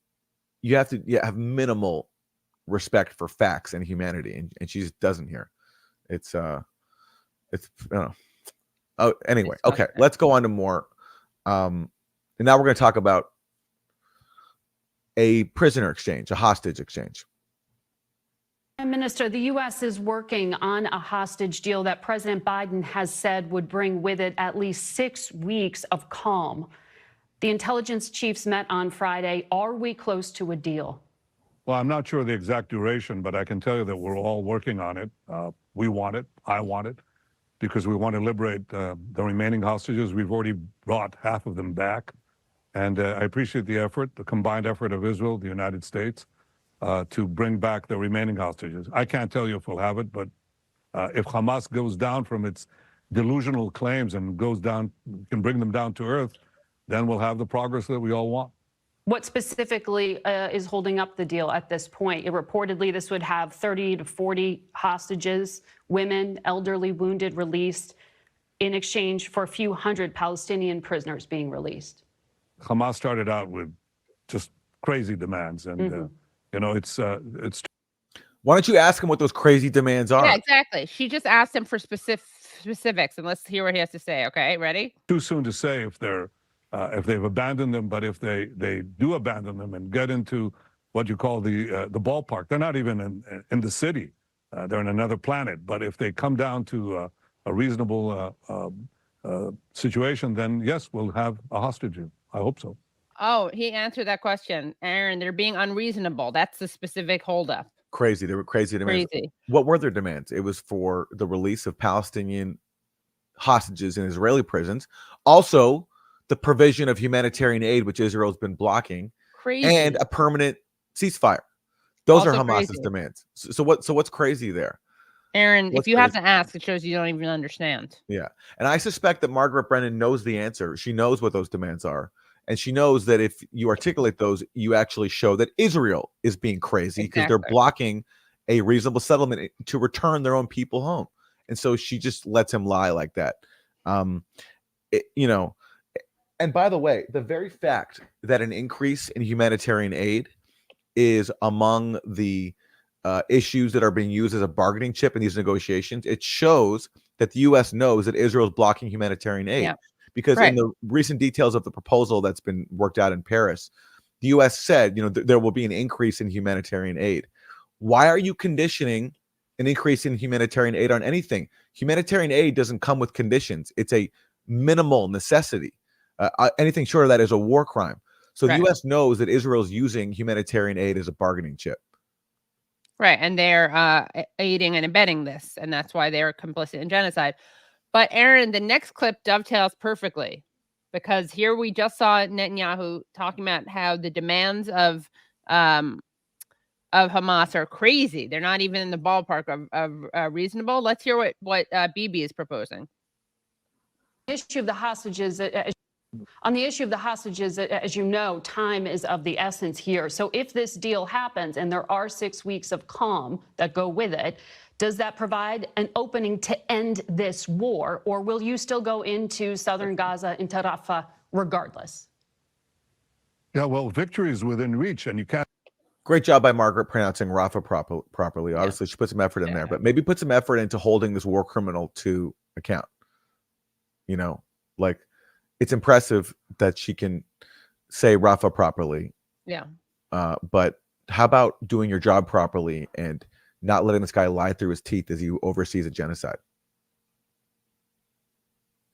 B: you have to have minimal respect for facts and humanity, and she just doesn't here. It's oh, anyway, okay, let's go on to more. And now we're going to talk about a prisoner exchange, a hostage exchange.
I: Minister, the U.S. is working on a hostage deal that President Biden has said would bring with it at least 6 weeks of calm. The intelligence chiefs met on Friday. Are we close to a deal?
H: Well, I'm not sure the exact duration, but I can tell you that we're all working on it. We want it. I want it, because we want to liberate the remaining hostages. We've already brought half of them back. And I appreciate the effort, the combined effort of Israel, the United States, to bring back the remaining hostages. I can't tell you if we'll have it, but if Hamas goes down from its delusional claims and goes down, can bring them down to earth, then we'll have the progress that we all want.
I: What specifically is holding up the deal at this point? Reportedly, this would have 30 to 40 hostages, women, elderly, wounded, released in exchange for a few hundred Palestinian prisoners being released.
H: Hamas started out with just crazy demands, and it's.
B: Why don't you ask him what those crazy demands are?
A: Yeah, exactly. She just asked him for specifics, and let's hear what he has to say. Okay, ready?
H: Too soon to say if they've abandoned them, but if they do abandon them and get into what you call the ballpark, they're not even in the city. They're in another planet. But if they come down to a reasonable situation, then yes, we'll have a hostage. I hope so.
A: Oh, he answered that question. Aaron, they're being unreasonable. That's the specific holdup.
B: Crazy. They were crazy demands.
A: Crazy.
B: What were their demands? It was for the release of Palestinian hostages in Israeli prisons. Also, the provision of humanitarian aid, which Israel's been blocking,
A: Crazy.
B: and a permanent ceasefire. Those
A: Also
B: are Hamas's
A: crazy.
B: demands. So what's crazy there?
A: Aaron,
B: What's
A: if you have
B: crazy?
A: to ask, it shows you don't even understand.
B: Yeah. And I suspect that Margaret Brennan knows the answer. She knows what those demands are. And she knows that if you articulate those, you actually show that Israel is being crazy because they're blocking a reasonable settlement to return their own people home. And so she just lets him lie like that. And by the way, the very fact that an increase in humanitarian aid is among the issues that are being used as a bargaining chip in these negotiations, it shows that the U.S. knows that Israel is blocking humanitarian aid. Yeah. Because in the recent details of the proposal that's been worked out in Paris, the U.S. said, there will be an increase in humanitarian aid. Why are you conditioning an increase in humanitarian aid on anything? Humanitarian aid doesn't come with conditions. It's a minimal necessity. Anything short of that is a war crime. So the U.S. knows that Israel's using humanitarian aid as a bargaining chip.
A: Right. And they're aiding and abetting this. And that's why they're complicit in genocide. But Aaron, the next clip dovetails perfectly, because here we just saw Netanyahu talking about how the demands of Hamas are crazy. They're not even in the ballpark of reasonable. Let's hear what Bibi is proposing.
I: The issue of the hostages. On the issue of the hostages, as you know, time is of the essence here. So if this deal happens and there are 6 weeks of calm that go with it, does that provide an opening to end this war, or will you still go into southern Gaza, into Rafah, regardless?
H: Yeah, well, victory is within reach, and you can't.
B: Great job by Margaret pronouncing Rafah properly. Obviously, she put some effort in there, but maybe put some effort into holding this war criminal to account. It's impressive that she can say Rafah properly.
A: Yeah.
B: But how about doing your job properly and not letting this guy lie through his teeth as he oversees a genocide?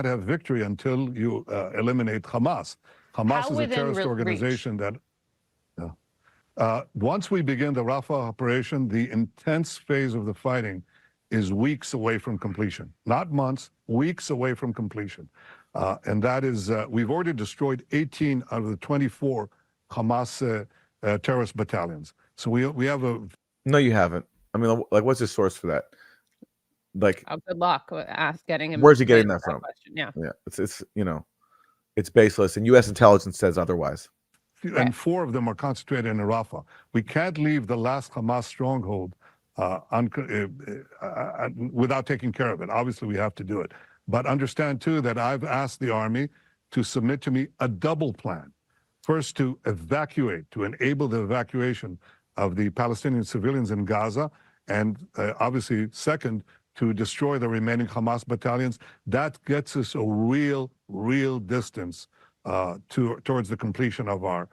H: Have victory until you eliminate Hamas. Hamas is a terrorist organization that. Once we begin the Rafah operation, the intense phase of the fighting is weeks away from completion. Not months, weeks away from completion. And that is, we've already destroyed 18 out of the 24 Hamas terrorist battalions. So we have a...
B: No, you haven't. I mean, what's the source for that?
A: Good luck getting him.
B: Where's he getting that from?
A: Yeah.
B: It's baseless, and U.S. intelligence says otherwise.
H: And 4 of them are concentrated in Rafah. We can't leave the last Hamas stronghold without taking care of it. Obviously, we have to do it. But understand, too, that I've asked the Army to submit to me a double plan. First, to evacuate, to enable the evacuation of the Palestinian civilians in Gaza, and obviously, second, to destroy the remaining Hamas battalions. That gets us a real distance towards the completion of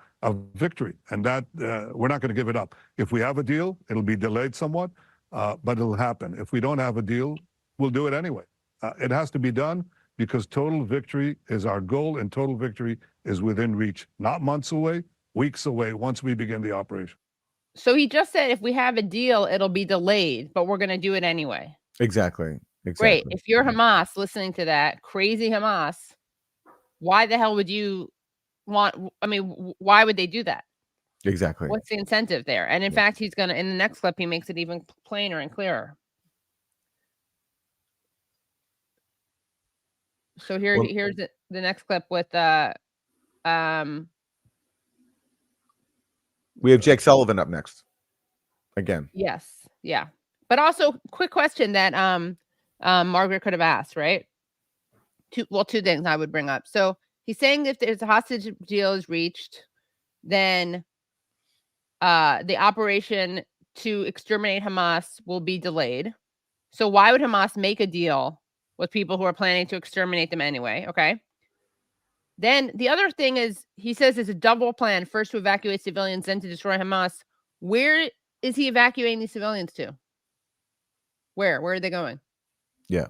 H: victory. And that we're not going to give it up. If we have a deal, it'll be delayed somewhat, but it'll happen. If we don't have a deal, we'll do it anyway. It has to be done because total victory is our goal, and total victory is within reach, not months away, weeks away, once we begin the operation.
A: So he just said if we have a deal, it'll be delayed, but we're going to do it anyway.
B: Exactly.
A: Great. If you're Hamas listening to that, crazy Hamas, why the hell would you why would they do that?
B: Exactly.
A: What's the incentive there? And in fact, he's going to, in the next clip, he makes it even plainer and clearer. So here's the next clip with
B: we have Jake Sullivan up next. Again.
A: Yes. Yeah. But also, quick question that Margaret could have asked, right? Two things I would bring up. So he's saying if there's a hostage deal is reached, then the operation to exterminate Hamas will be delayed. So why would Hamas make a deal with people who are planning to exterminate them anyway? Okay. Then the other thing is, he says it's a double plan, first to evacuate civilians, then to destroy Hamas. Where is he evacuating these civilians to? Where are they going?
B: Yeah.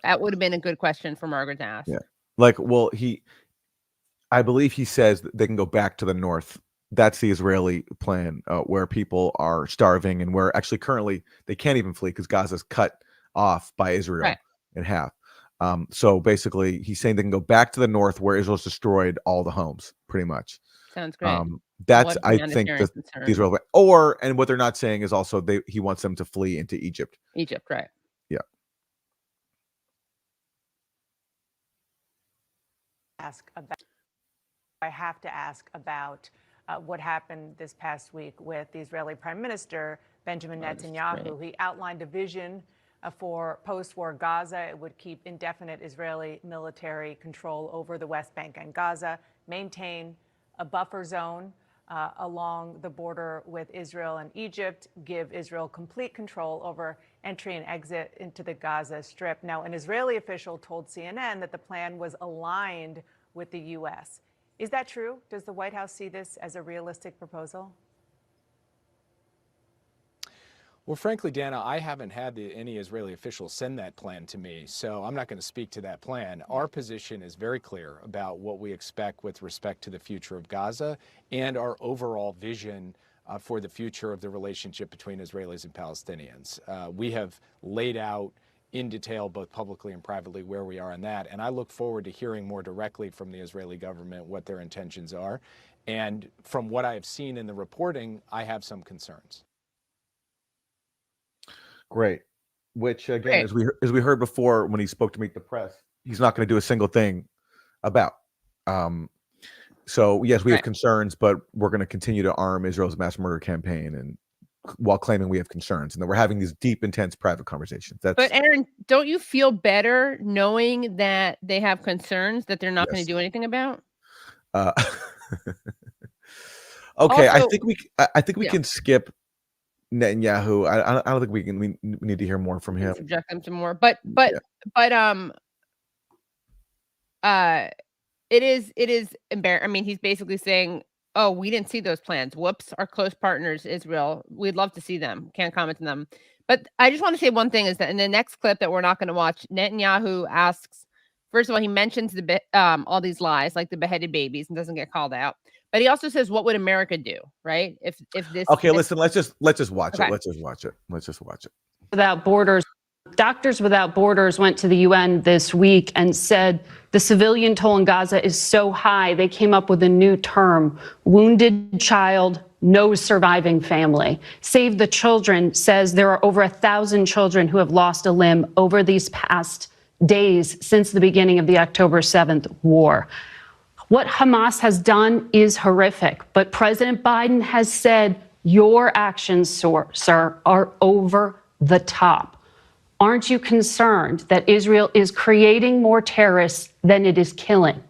A: That would have been a good question for Margaret to ask.
B: Yeah. Like, well, I believe he says that they can go back to the north. That's the Israeli plan, where people are starving and where actually currently they can't even flee because Gaza's cut off by Israel in half. So basically, he's saying they can go back to the north where Israel's destroyed all the homes, pretty much.
A: Sounds great.
B: That's, I think, the Israel. And what they're not saying is also he wants them to flee into Egypt.
A: Egypt, right?
B: Yeah.
G: I have to ask about what happened this past week with the Israeli Prime Minister, Benjamin Netanyahu. He outlined a vision for post-war Gaza. It would keep indefinite Israeli military control over the West Bank and Gaza, maintain a buffer zone along the border with Israel and Egypt, give Israel complete control over entry and exit into the Gaza Strip. Now, an Israeli official told CNN that the plan was aligned with the U.S. Is that true? Does the White House see this as a realistic proposal?
F: Well, frankly, Dana, I haven't had any Israeli officials send that plan to me, so I'm not going to speak to that plan. Our position is very clear about what we expect with respect to the future of Gaza and our overall vision for the future of the relationship between Israelis and Palestinians. We have laid out in detail, both publicly and privately, where we are on that, and I look forward to hearing more directly from the Israeli government what their intentions are. And from what I have seen in the reporting, I have some concerns.
B: Great. Which again, as we heard before when he spoke to Meet the Press, he's not going to do a single thing about. So yes, we have concerns, but we're going to continue to arm Israel's mass murder campaign, and while claiming we have concerns, and then we're having these deep, intense, private conversations. But
A: Aaron, don't you feel better knowing that they have concerns that they're not going to do anything about?
B: Okay,
A: Also,
B: I think we can skip Netanyahu. I don't think we need to hear more from him.
A: Subject them to more, but it is embarrassing. I mean, he's basically saying, "Oh, we didn't see those plans. Whoops, our close partners, Israel. We'd love to see them. Can't comment on them." But I just want to say one thing is that in the next clip that we're not going to watch, Netanyahu asks. First of all, he mentions all these lies, like the beheaded babies, and doesn't get called out. But he also says, "What would America do?" Right? If this.
B: Okay, listen. Let's just watch it. Let's just watch it.
I: Without Borders. Doctors Without Borders went to the UN this week and said the civilian toll in Gaza is so high, they came up with a new term: wounded child, no surviving family. Save the Children says there are over 1,000 children who have lost a limb over these past days since the beginning of the October 7th war. What Hamas has done is horrific, but President Biden has said your actions, sir, are over the top. Aren't you concerned that Israel is creating more terrorists than it is killing?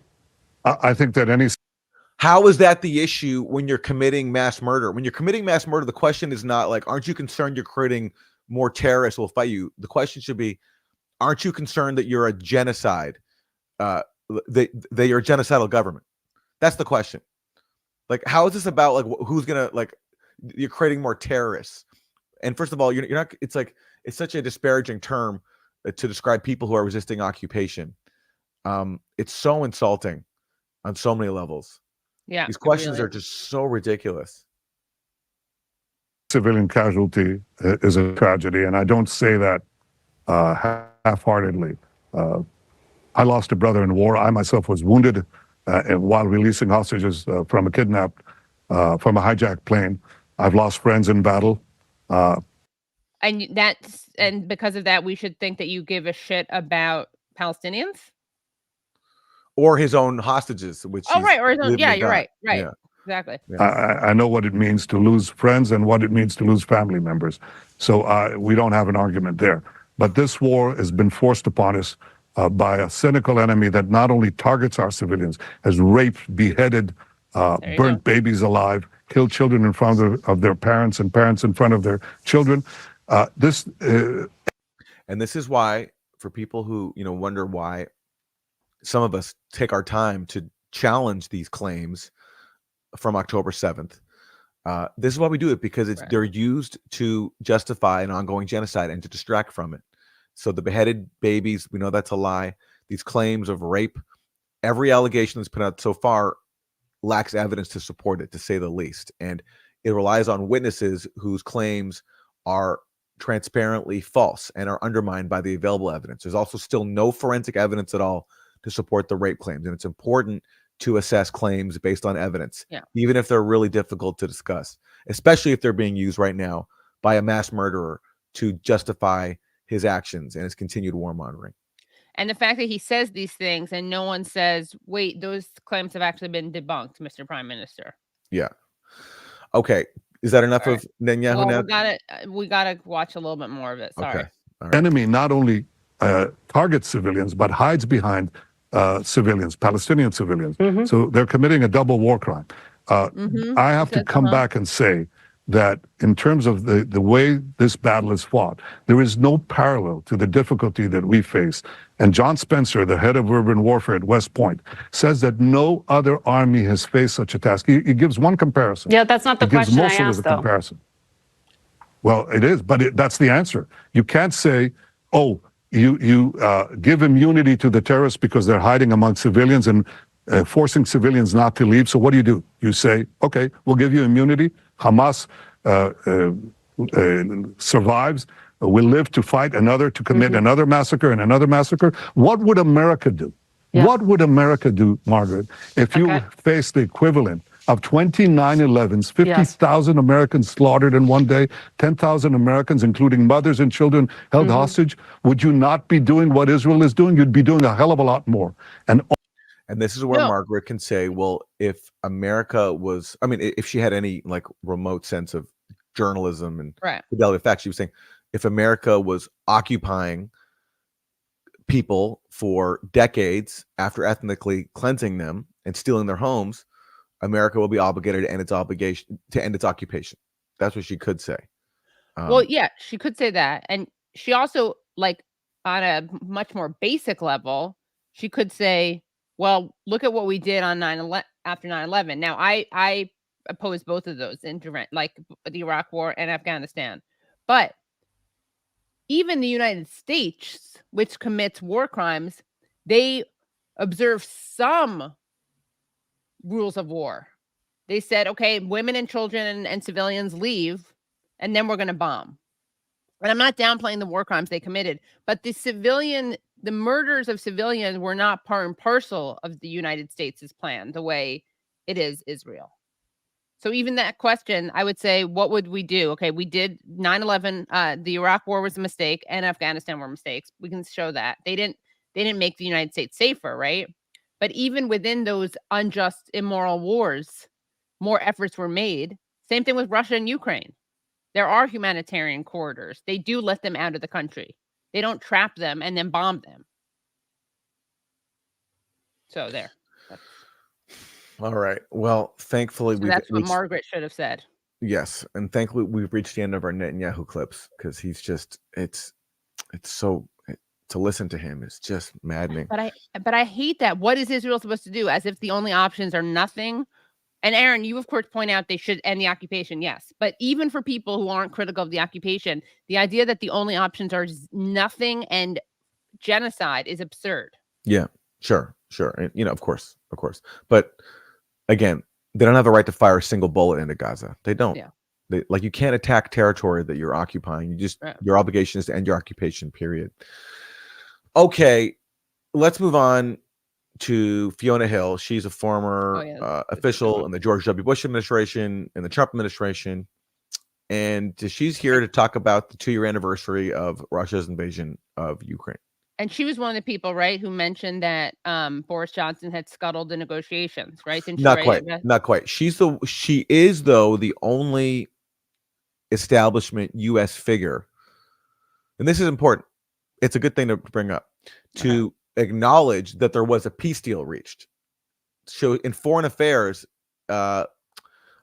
H: I think that any
B: How is that the issue when you're committing mass murder? When you're committing mass murder, the question is not like, aren't you concerned you're creating more terrorists who will fight you? The question should be, aren't you concerned that you're a genocide? That you're a genocidal government? That's the question. Like, how is this about like who's gonna like? You're creating more terrorists. And first of all, you're not. It's like it's such a disparaging term to describe people who are resisting occupation. It's so insulting on so many levels.
A: Yeah,
B: These questions
A: really
B: are just so ridiculous.
H: Civilian casualty is a tragedy, and I don't say that half-heartedly. I lost a brother in war. I myself was wounded while releasing hostages from a kidnapped, from a hijacked plane. I've lost friends in battle.
A: And because of that, we should think that you give a shit about Palestinians
B: or his own hostages, which
A: right, or his own. Yeah, you're
B: got.
A: right.
B: Yeah.
A: Exactly.
B: Yeah.
H: I know what it means to lose friends and what it means to lose family members. So we don't have an argument there. But this war has been forced upon us by a cynical enemy that not only targets our civilians, has raped, beheaded, burnt babies alive, killed children in front of their parents and parents in front of their children.
B: And this is why, for people who wonder why some of us take our time to challenge these claims from October 7th. This is why we do it, because they're used to justify an ongoing genocide and to distract from it. So the beheaded babies, we know that's a lie. These claims of rape, every allegation that's put out so far lacks evidence to support it, to say the least. And it relies on witnesses whose claims are transparently false and are undermined by the available evidence. There's also still no forensic evidence at all to support the rape claims. And it's important to assess claims based on evidence, even if they're really difficult to discuss, especially if they're being used right now by a mass murderer to justify his actions and his continued war mongering.
A: And the fact that he says these things and no one says, wait, those claims have actually been debunked, Mr. Prime Minister.
B: Yeah. Okay. Is that enough of Netanyahu now?
A: We gotta watch a little bit more of it. Sorry.
B: Okay. All right.
H: Enemy not only targets civilians, but hides behind civilians, Palestinian civilians. So they're committing a double war crime. I have to come back and say that in terms of the way this battle is fought, there is no parallel to the difficulty that we face. And John Spencer, the head of urban warfare at West Point, says that no other army has faced such a task. He gives one comparison.
I: Yeah, that's not the question I asked, though.
H: Comparison. Well, it is, but that's the answer. You can't say, oh, you give immunity to the terrorists because they're hiding among civilians and forcing civilians not to leave. So what do? You say, okay, we'll give you immunity. Hamas survives. Will live to fight another, to commit another massacre and another massacre. What would America do? Yeah. What would America do, Margaret, if you faced the equivalent of 29/11s, 50,000 Americans slaughtered in one day, 10,000 Americans, including mothers and children, held hostage? Would you not be doing what Israel is doing? You'd be doing a hell of a lot more. And
B: this is where Margaret can say, well, if America was, if she had any like remote sense of journalism and fidelity of facts, she was saying, if America was occupying people for decades after ethnically cleansing them and stealing their homes, America will be obligated to end its obligation to end its occupation. That's what she could say.
A: Well, yeah, she could say that. And she also, like, on a much more basic level, she could say, well, look at what we did on after 9/11. Now, I oppose both of those, like the Iraq War and Afghanistan. But even the United States, which commits war crimes, they observe some rules of war. They said, okay, women and children and civilians leave, and then we're going to bomb. And I'm not downplaying the war crimes they committed, but the murders of civilians were not part and parcel of the United States' plan the way it is Israel. So even that question, I would say, what would we do? Okay, we did 9/11. The Iraq War was a mistake, and Afghanistan were mistakes. We can show that they didn't make the United States safer, right? But even within those unjust, immoral wars, more efforts were made. Same thing with Russia and Ukraine. There are humanitarian corridors. They do let them out of the country. They don't trap them and then bomb them. So there.
B: All right. Well, thankfully
A: So that's what Margaret should have said.
B: Yes, and thankfully we've reached the end of our Netanyahu clips because he's just to listen to him is just maddening.
A: But I hate that. What is Israel supposed to do? As if the only options are nothing. And Aaron, you of course point out they should end the occupation. Yes, but even for people who aren't critical of the occupation, the idea that the only options are nothing and genocide is absurd.
B: Yeah, sure, and of course, but again, they don't have a right to fire a single bullet into Gaza. They don't.
A: Yeah.
B: You can't attack territory that you're occupying. Your obligation is to end your occupation, period. Okay, let's move on to Fiona Hill. She's a former official in the George W. Bush administration and the Trump administration. And she's here to talk about the 2-year anniversary of Russia's invasion of Ukraine.
A: And she was one of the people, right, who mentioned that Boris Johnson had scuttled the negotiations, right?
B: Not quite. She is, though, the only establishment U.S. figure, and this is important. It's a good thing to bring up, to acknowledge that there was a peace deal reached. So in Foreign Affairs, about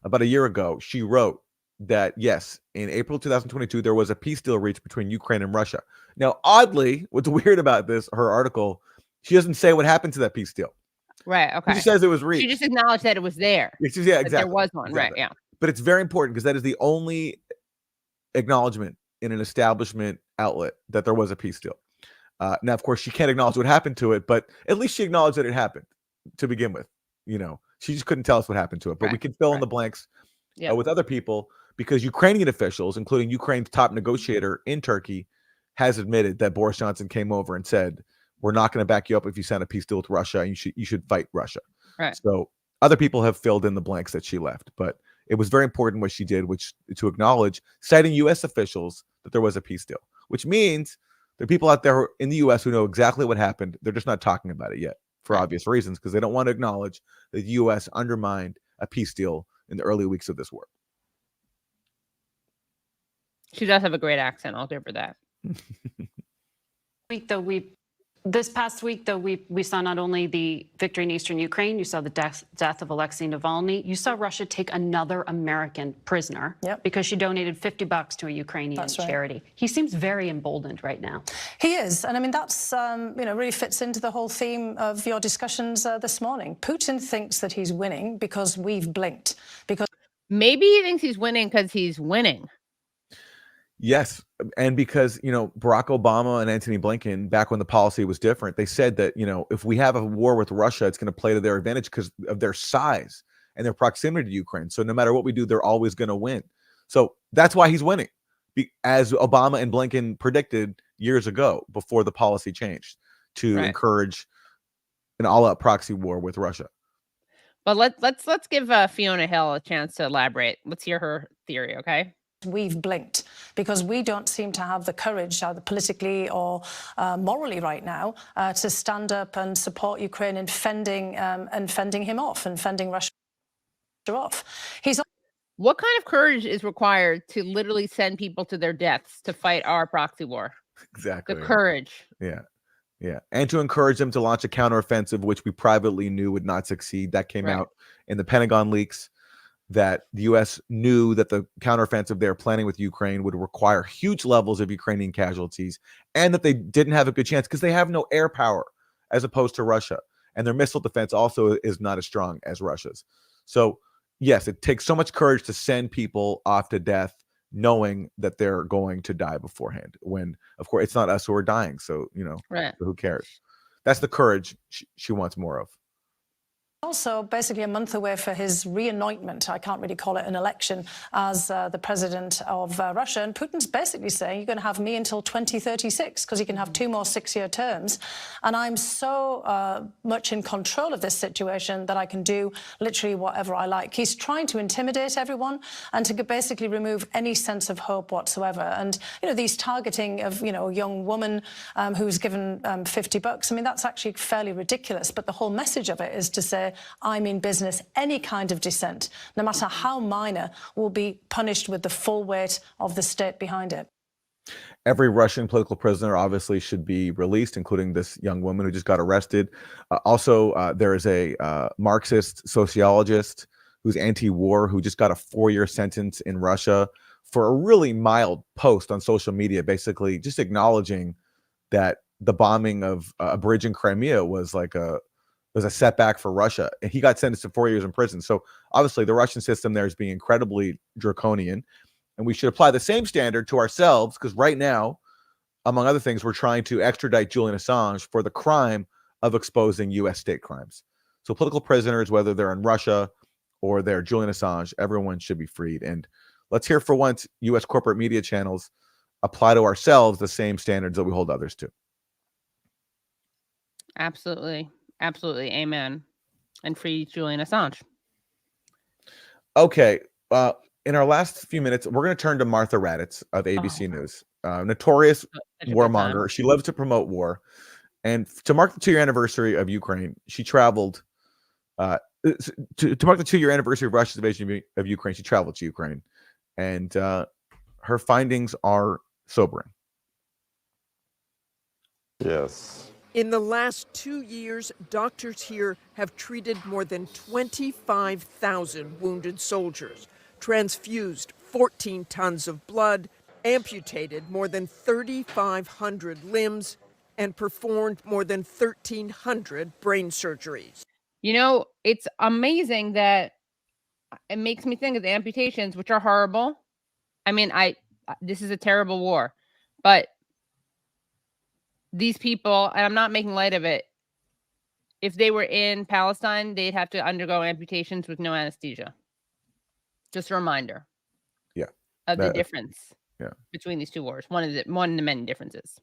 B: a year ago, she wrote that, yes, in April 2022, there was a peace deal reached between Ukraine and Russia. Now, oddly, what's weird about her article, she doesn't say what happened to that peace deal.
A: Right, okay.
B: She just says it was reached.
A: She just acknowledged that it was there.
B: Yeah, exactly.
A: There was one,
B: exactly.
A: right, yeah.
B: But it's very important because that is the only acknowledgement in an establishment outlet that there was a peace deal. Now, of course, she can't acknowledge what happened to it, but at least she acknowledged that it happened to begin with. She just couldn't tell us what happened to it, but we can fill in the blanks with other people, because Ukrainian officials, including Ukraine's top negotiator in Turkey, has admitted that Boris Johnson came over and said, we're not going to back you up if you sign a peace deal with Russia, and you should fight Russia.
A: Right.
B: So other people have filled in the blanks that she left, but it was very important what she did, which to acknowledge, citing U.S. officials, that there was a peace deal, which means there are people out there in the U.S. who know exactly what happened. They're just not talking about it yet for obvious reasons, because they don't want to acknowledge that the U.S. undermined a peace deal in the early weeks of this war.
A: She does have a great accent. I'll give her that.
I: This past week, though, we saw not only the victory in eastern Ukraine, you saw the death of Alexei Navalny, you saw Russia take another American prisoner because she donated $50 to a Ukrainian charity. He seems very emboldened right now.
J: He is, and I mean that's really fits into the whole theme of your discussions this morning. Putin thinks that he's winning because we've blinked. Because
A: maybe he thinks he's winning because he's winning.
B: Yes, and because, Barack Obama and Antony Blinken, back when the policy was different, they said that, if we have a war with Russia, it's going to play to their advantage because of their size and their proximity to Ukraine. So no matter what we do, they're always going to win. So that's why he's winning, as Obama and Blinken predicted years ago before the policy changed to encourage an all-out proxy war with Russia.
A: But let's give Fiona Hill a chance to elaborate. Let's hear her theory, okay?
J: We've blinked because we don't seem to have the courage, either politically or morally right now, to stand up and support Ukraine in fending him off and fending Russia off.
A: What kind of courage is required to literally send people to their deaths to fight our proxy war?
B: Exactly.
A: The courage.
B: Yeah. And to encourage them to launch a counteroffensive, which we privately knew would not succeed. That came out in the Pentagon leaks, that the U.S. knew that the counteroffensive they were planning with Ukraine would require huge levels of Ukrainian casualties, and that they didn't have a good chance because they have no air power as opposed to Russia. And their missile defense also is not as strong as Russia's. So, yes, it takes so much courage to send people off to death knowing that they're going to die beforehand, when, of course, it's not us who are dying. So, so who cares? That's the courage she wants more of.
J: Also, basically a month away for his reanointment. I can't really call it an election as the president of Russia. And Putin's basically saying, you're going to have me until 2036 because he can have 2 more 6-year terms. And I'm so much in control of this situation that I can do literally whatever I like. He's trying to intimidate everyone and to basically remove any sense of hope whatsoever. And, these targeting of, a young woman who's given $50, I mean, that's actually fairly ridiculous. But the whole message of it is to say, I'm in business. Any kind of dissent, no matter how minor, will be punished with the full weight of the state behind it.
B: Every Russian political prisoner obviously should be released, including this young woman who just got arrested. Also, there is a Marxist sociologist who's anti-war who just got a 4-year sentence in Russia for a really mild post on social media, basically just acknowledging that the bombing of a bridge in Crimea was a setback for Russia. And he got sentenced to 4 years in prison. So obviously the Russian system there is being incredibly draconian. And we should apply the same standard to ourselves, because right now, among other things, we're trying to extradite Julian Assange for the crime of exposing U.S. state crimes. So political prisoners, whether they're in Russia or they're Julian Assange, everyone should be freed. And let's hear for once U.S. corporate media channels apply to ourselves the same standards that we hold others to.
A: Absolutely. Absolutely. Amen. And free Julian Assange.
B: Okay. In our last few minutes, we're going to turn to Martha Radditz of ABC News, notorious warmonger. She loves to promote war. And to mark the 2-year anniversary of Ukraine, she traveled to mark the 2-year anniversary of Russia's invasion of Ukraine. She traveled to Ukraine, and her findings are sobering.
K: Yes.
L: In the last 2 years, doctors here have treated more than 25,000 wounded soldiers, transfused 14 tons of blood, amputated more than 3,500 limbs, and performed more than 1,300 brain surgeries.
A: You know, it's amazing that it makes me think of the amputations, which are horrible. I mean, this is a terrible war, but these people, and I'm not making light of it, if they were in Palestine, they'd have to undergo amputations with no anesthesia. Just a reminder.
B: Yeah.
A: Of the difference
B: between
A: these two wars. One of the many differences.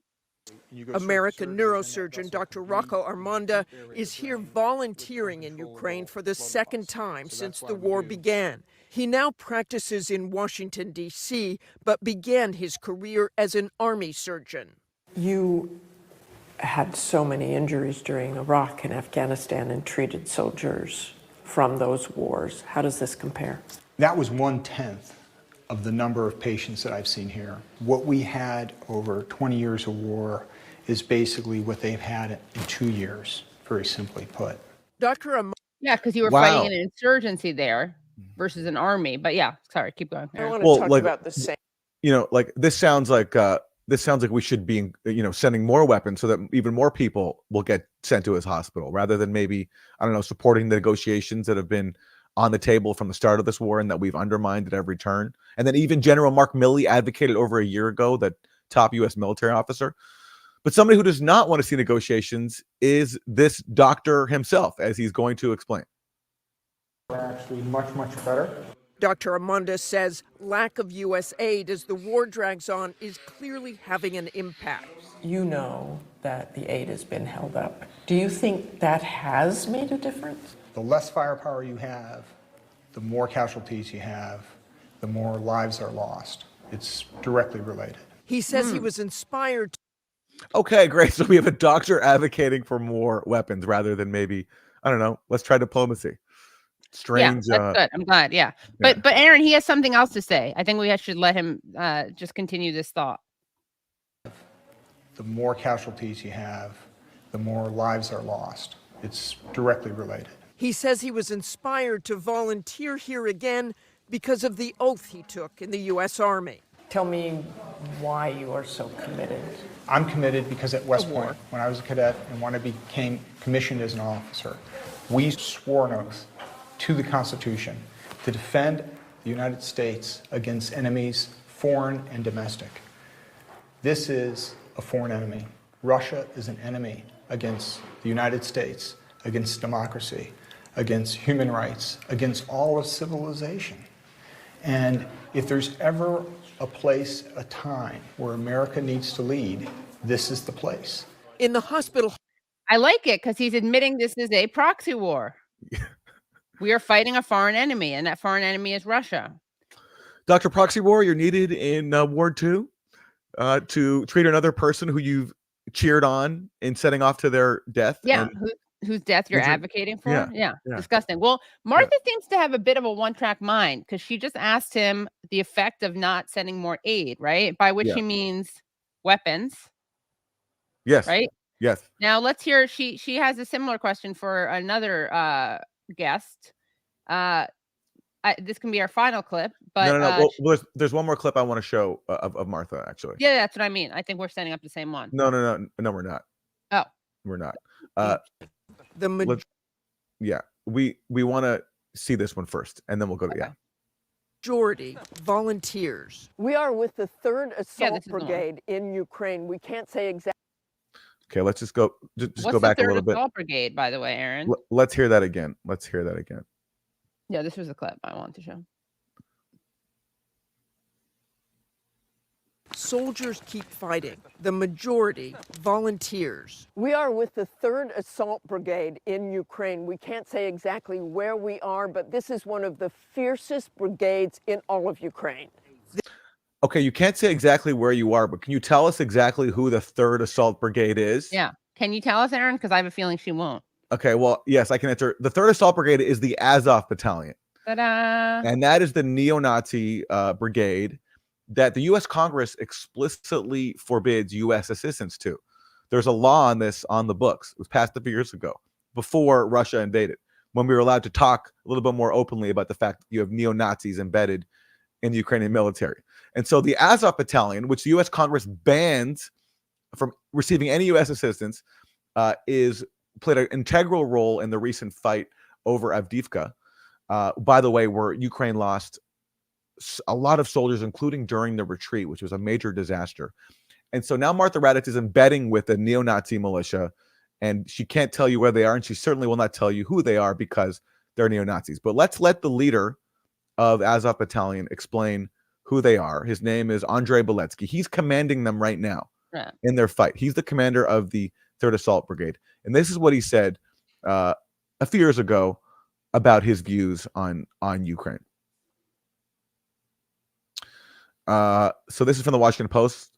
L: American neurosurgeon Dr. Rocco Armanda is here volunteering in Ukraine for the second time since the war began. He now practices in Washington, D.C., but began his career as an army surgeon.
M: You had so many injuries during Iraq and Afghanistan and treated soldiers from those wars. How does this compare?
N: That was 1/10 of the number of patients that I've seen here. What we had over 20 years of war is basically what they've had in 2 years, very simply put.
A: Yeah, because you were fighting an insurgency there versus an army. But yeah, sorry, keep going.
M: I want to talk about the same.
B: You know, like this sounds like we should be, sending more weapons so that even more people will get sent to his hospital, rather than maybe, I don't know, supporting the negotiations that have been on the table from the start of this war and that we've undermined at every turn. And then even General Mark Milley advocated over a year ago, that top U.S. military officer. But somebody who does not want to see negotiations is this doctor himself, as he's going to explain.
O: We're actually much, much better.
L: Dr. Armanda says lack of U.S. aid as the war drags on is clearly having an impact.
M: You know that the aid has been held up. Do you think that has made a difference?
N: The less firepower you have, the more casualties you have, the more lives are lost. It's directly related.
L: He says he was inspired.
B: Okay, great. So we have a doctor advocating for more weapons rather than maybe, I don't know, let's try diplomacy. Strange.
A: Yeah, that's good. I'm glad. Yeah. But Aaron, he has something else to say. I think we should let him just continue this thought.
N: The more casualties you have, the more lives are lost. It's directly related.
L: He says he was inspired to volunteer here again because of the oath he took in the U.S. Army.
M: Tell me why you are so committed.
N: I'm committed because at West Point, when I was a cadet and when I became commissioned as an officer, we swore an oath to the Constitution to defend the United States against enemies, foreign and domestic. This is a foreign enemy. Russia is an enemy against the United States, against democracy, against human rights, against all of civilization. And if there's ever a place, a time where America needs to lead, this is the place.
L: In the hospital.
A: I like it because he's admitting this is a proxy war. We are fighting a foreign enemy, and that foreign enemy is Russia.
B: Dr. Proxy War, you're needed in Ward 2 to treat another person who you've cheered on in setting off to their death.
A: Yeah, whose death you're advocating for. Yeah, disgusting. Well, Martha seems to have a bit of a one-track mind, because she just asked him the effect of not sending more aid, right? By which she means weapons.
B: Yes.
A: Right.
B: Yes.
A: Now let's hear. She has a similar question for another guest. This can be our final clip, but
B: No. Well, there's one more clip I want to show of Martha, actually.
A: yeah, that's what I mean. I think we're setting up the same one.
B: No, we're not.
A: Oh,
B: we're not. We want to see this one first, and then we'll go to
L: Majority volunteers.
K: We are with the 3rd
A: this
K: Assault
A: is the one.
K: Brigade in Ukraine. We can't say exactly.
B: Okay, let's just go. Just
A: What's
B: go back
A: the
B: a
A: 3rd
B: little bit.
A: Assault Brigade, by the way, Aaron.
B: Let's hear that again.
A: Yeah, this was the clip I wanted to show.
L: Soldiers keep fighting. The majority volunteers.
K: We are with the 3rd Assault Brigade in Ukraine. We can't say exactly where we are, but this is one of the fiercest brigades in all of Ukraine.
B: Okay, you can't say exactly where you are, but can you tell us exactly who the 3rd Assault Brigade is?
A: Yeah. Can you tell us, Aaron? Because I have a feeling she won't.
B: Okay, well, yes, I can answer. The 3rd Assault Brigade is the Azov Battalion.
A: Ta-da!
B: And that is the neo-Nazi brigade that the U.S. Congress explicitly forbids U.S. assistance to. There's a law on this on the books. It was passed a few years ago, before Russia invaded, when we were allowed to talk a little bit more openly about the fact that you have neo-Nazis embedded in the Ukrainian military. And so the Azov Battalion, which the U.S. Congress bans from receiving any U.S. assistance, played an integral role in the recent fight over Avdiivka. By the way, where Ukraine lost a lot of soldiers, including during the retreat, which was a major disaster. And so now Martha Radditz is embedding with a neo-Nazi militia, and she can't tell you where they are, and she certainly will not tell you who they are because they're neo-Nazis. But let's let the leader of Azov Battalion explain who they are. His name is Andrei Beletsky. He's commanding them right now in their fight. He's the commander of the 3rd Assault Brigade. And this is what he said a few years ago about his views on Ukraine. So this is from the Washington Post.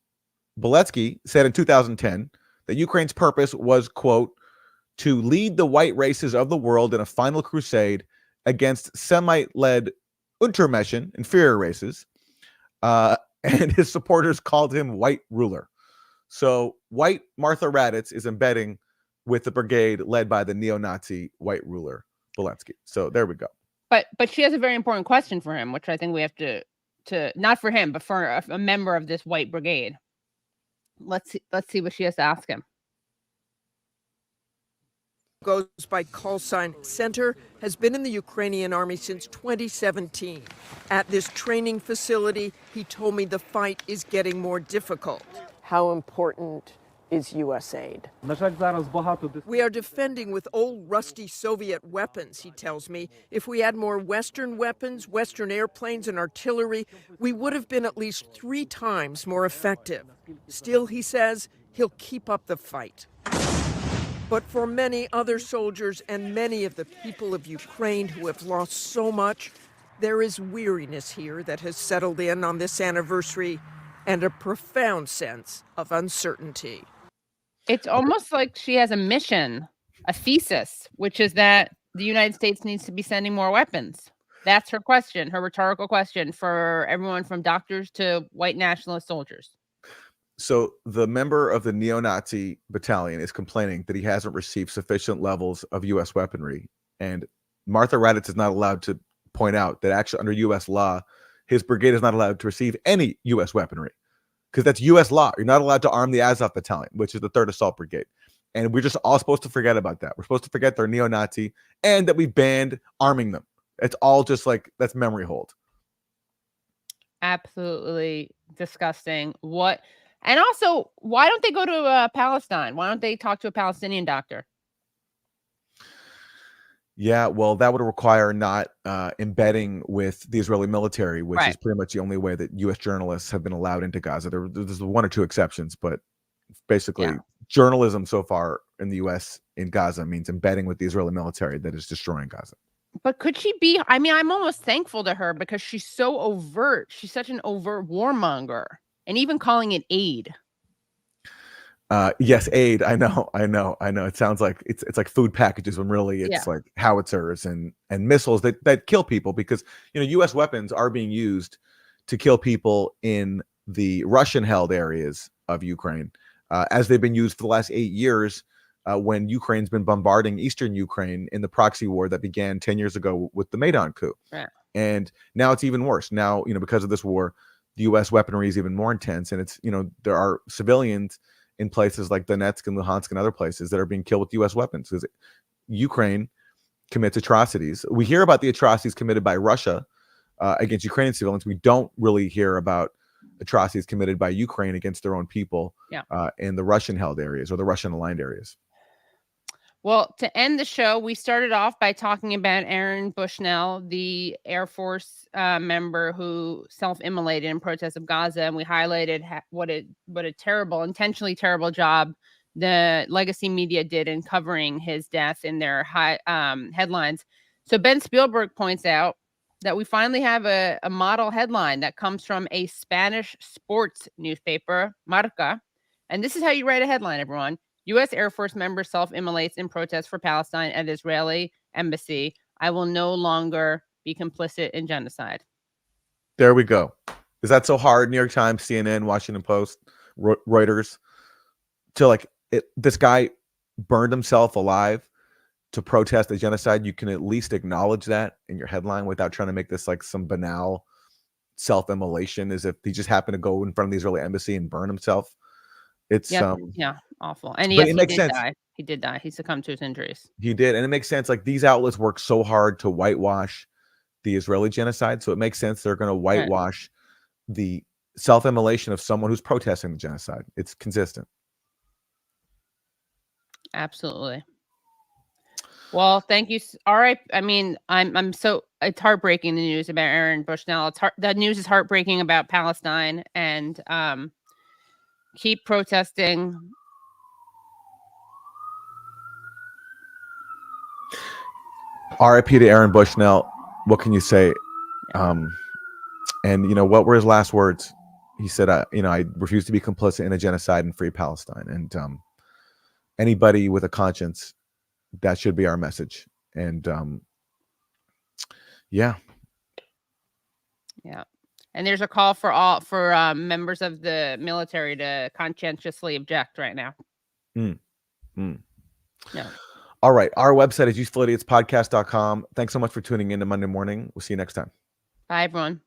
B: Beletsky said in 2010 that Ukraine's purpose was, quote, to lead the white races of the world in a final crusade against Semite-led Untermenschen, inferior races, and his supporters called him white ruler. So white Martha Radditz is embedding with the brigade led by the neo-Nazi white ruler Beletsky. So there we go.
A: But she has a very important question for him, which I think we have to not for him, but for a member of this white brigade. Let's see what she has to ask him.
L: Goes by call sign Center, has been in the Ukrainian army since 2017. At this training facility, he told me the fight is getting more difficult.
K: How important is U.S. aid?
L: We are defending with old rusty Soviet weapons, he tells me. If we had more Western weapons, Western airplanes and artillery, we would have been at least 3 times more effective. Still, he says, he'll keep up the fight. But for many other soldiers and many of the people of Ukraine who have lost so much, there is weariness here that has settled in on this anniversary and a profound sense of uncertainty.
A: It's almost like she has a mission, a thesis, which is that the United States needs to be sending more weapons. That's her question, her rhetorical question for everyone from doctors to white nationalist soldiers.
B: So the member of the neo-Nazi battalion is complaining that he hasn't received sufficient levels of U.S. weaponry. And Martha Radditz is not allowed to point out that actually under U.S. law, his brigade is not allowed to receive any U.S. weaponry because that's U.S. law. You're not allowed to arm the Azov Battalion, which is the 3rd Assault Brigade. And we're just all supposed to forget about that. We're supposed to forget they're neo-Nazi and that we banned arming them. It's all just like, that's memory hold.
A: Absolutely disgusting. And also, why don't they go to Palestine? Why don't they talk to a Palestinian doctor?
B: Yeah, well, that would require not embedding with the Israeli military, which is pretty much the only way that U.S. journalists have been allowed into Gaza. There's 1 or 2 exceptions, but basically journalism so far in the U.S. in Gaza means embedding with the Israeli military that is destroying Gaza.
A: But could she be? I mean, I'm almost thankful to her because she's so overt. She's such an overt warmonger, and even calling it aid.
B: Yes, aid. I know. It sounds like it's like food packages when really it's like howitzers and missiles that kill people because, you know, U.S. weapons are being used to kill people in the Russian-held areas of Ukraine, as they've been used for the last 8 years when Ukraine's been bombarding eastern Ukraine in the proxy war that began 10 years ago with the Maidan coup.
A: Right.
B: And now it's even worse. Now, because of this war, the U.S. weaponry is even more intense. And it's, there are civilians in places like Donetsk and Luhansk and other places that are being killed with U.S. weapons because Ukraine commits atrocities. We hear about the atrocities committed by Russia against Ukrainian civilians. We don't really hear about atrocities committed by Ukraine against their own people in the Russian-held areas or the Russian-aligned areas.
A: Well, to end the show, we started off by talking about Aaron Bushnell, the Air Force member who self-immolated in protest of Gaza, and we highlighted what a terrible, intentionally terrible job the legacy media did in covering his death in their headlines. So Ben Spielberg points out that we finally have a model headline that comes from a Spanish sports newspaper, Marca, and this is how you write a headline, everyone. U.S. Air Force member self-immolates in protest for Palestine at Israeli embassy. I will no longer be complicit in genocide.
B: There we go. Is that so hard? New York Times, CNN, Washington Post, Reuters, to this guy burned himself alive to protest a genocide. You can at least acknowledge that in your headline without trying to make this like some banal self-immolation, as if he just happened to go in front of the Israeli embassy and burn himself. It's
A: awful. And
B: yes,
A: he did die. He did die. He succumbed to his injuries.
B: He did, and it makes sense. Like these outlets work so hard to whitewash the Israeli genocide, so it makes sense they're going to whitewash the self-immolation of someone who's protesting the genocide. It's consistent.
A: Absolutely. Well, thank you. All right. I mean, it's heartbreaking, the news about Aaron Bushnell. The news is heartbreaking about Palestine, and keep protesting.
B: RIP to Aaron Bushnell. What can you say? And what were his last words? He said, I refuse to be complicit in a genocide and free Palestine. And anybody with a conscience, that should be our message. And yeah.
A: And there's a call for members of the military to conscientiously object right now.
B: Yeah. All right. Our website is usefulidiots.podcast.com. Thanks so much for tuning in to Monday Morning. We'll see you next time.
A: Bye, everyone.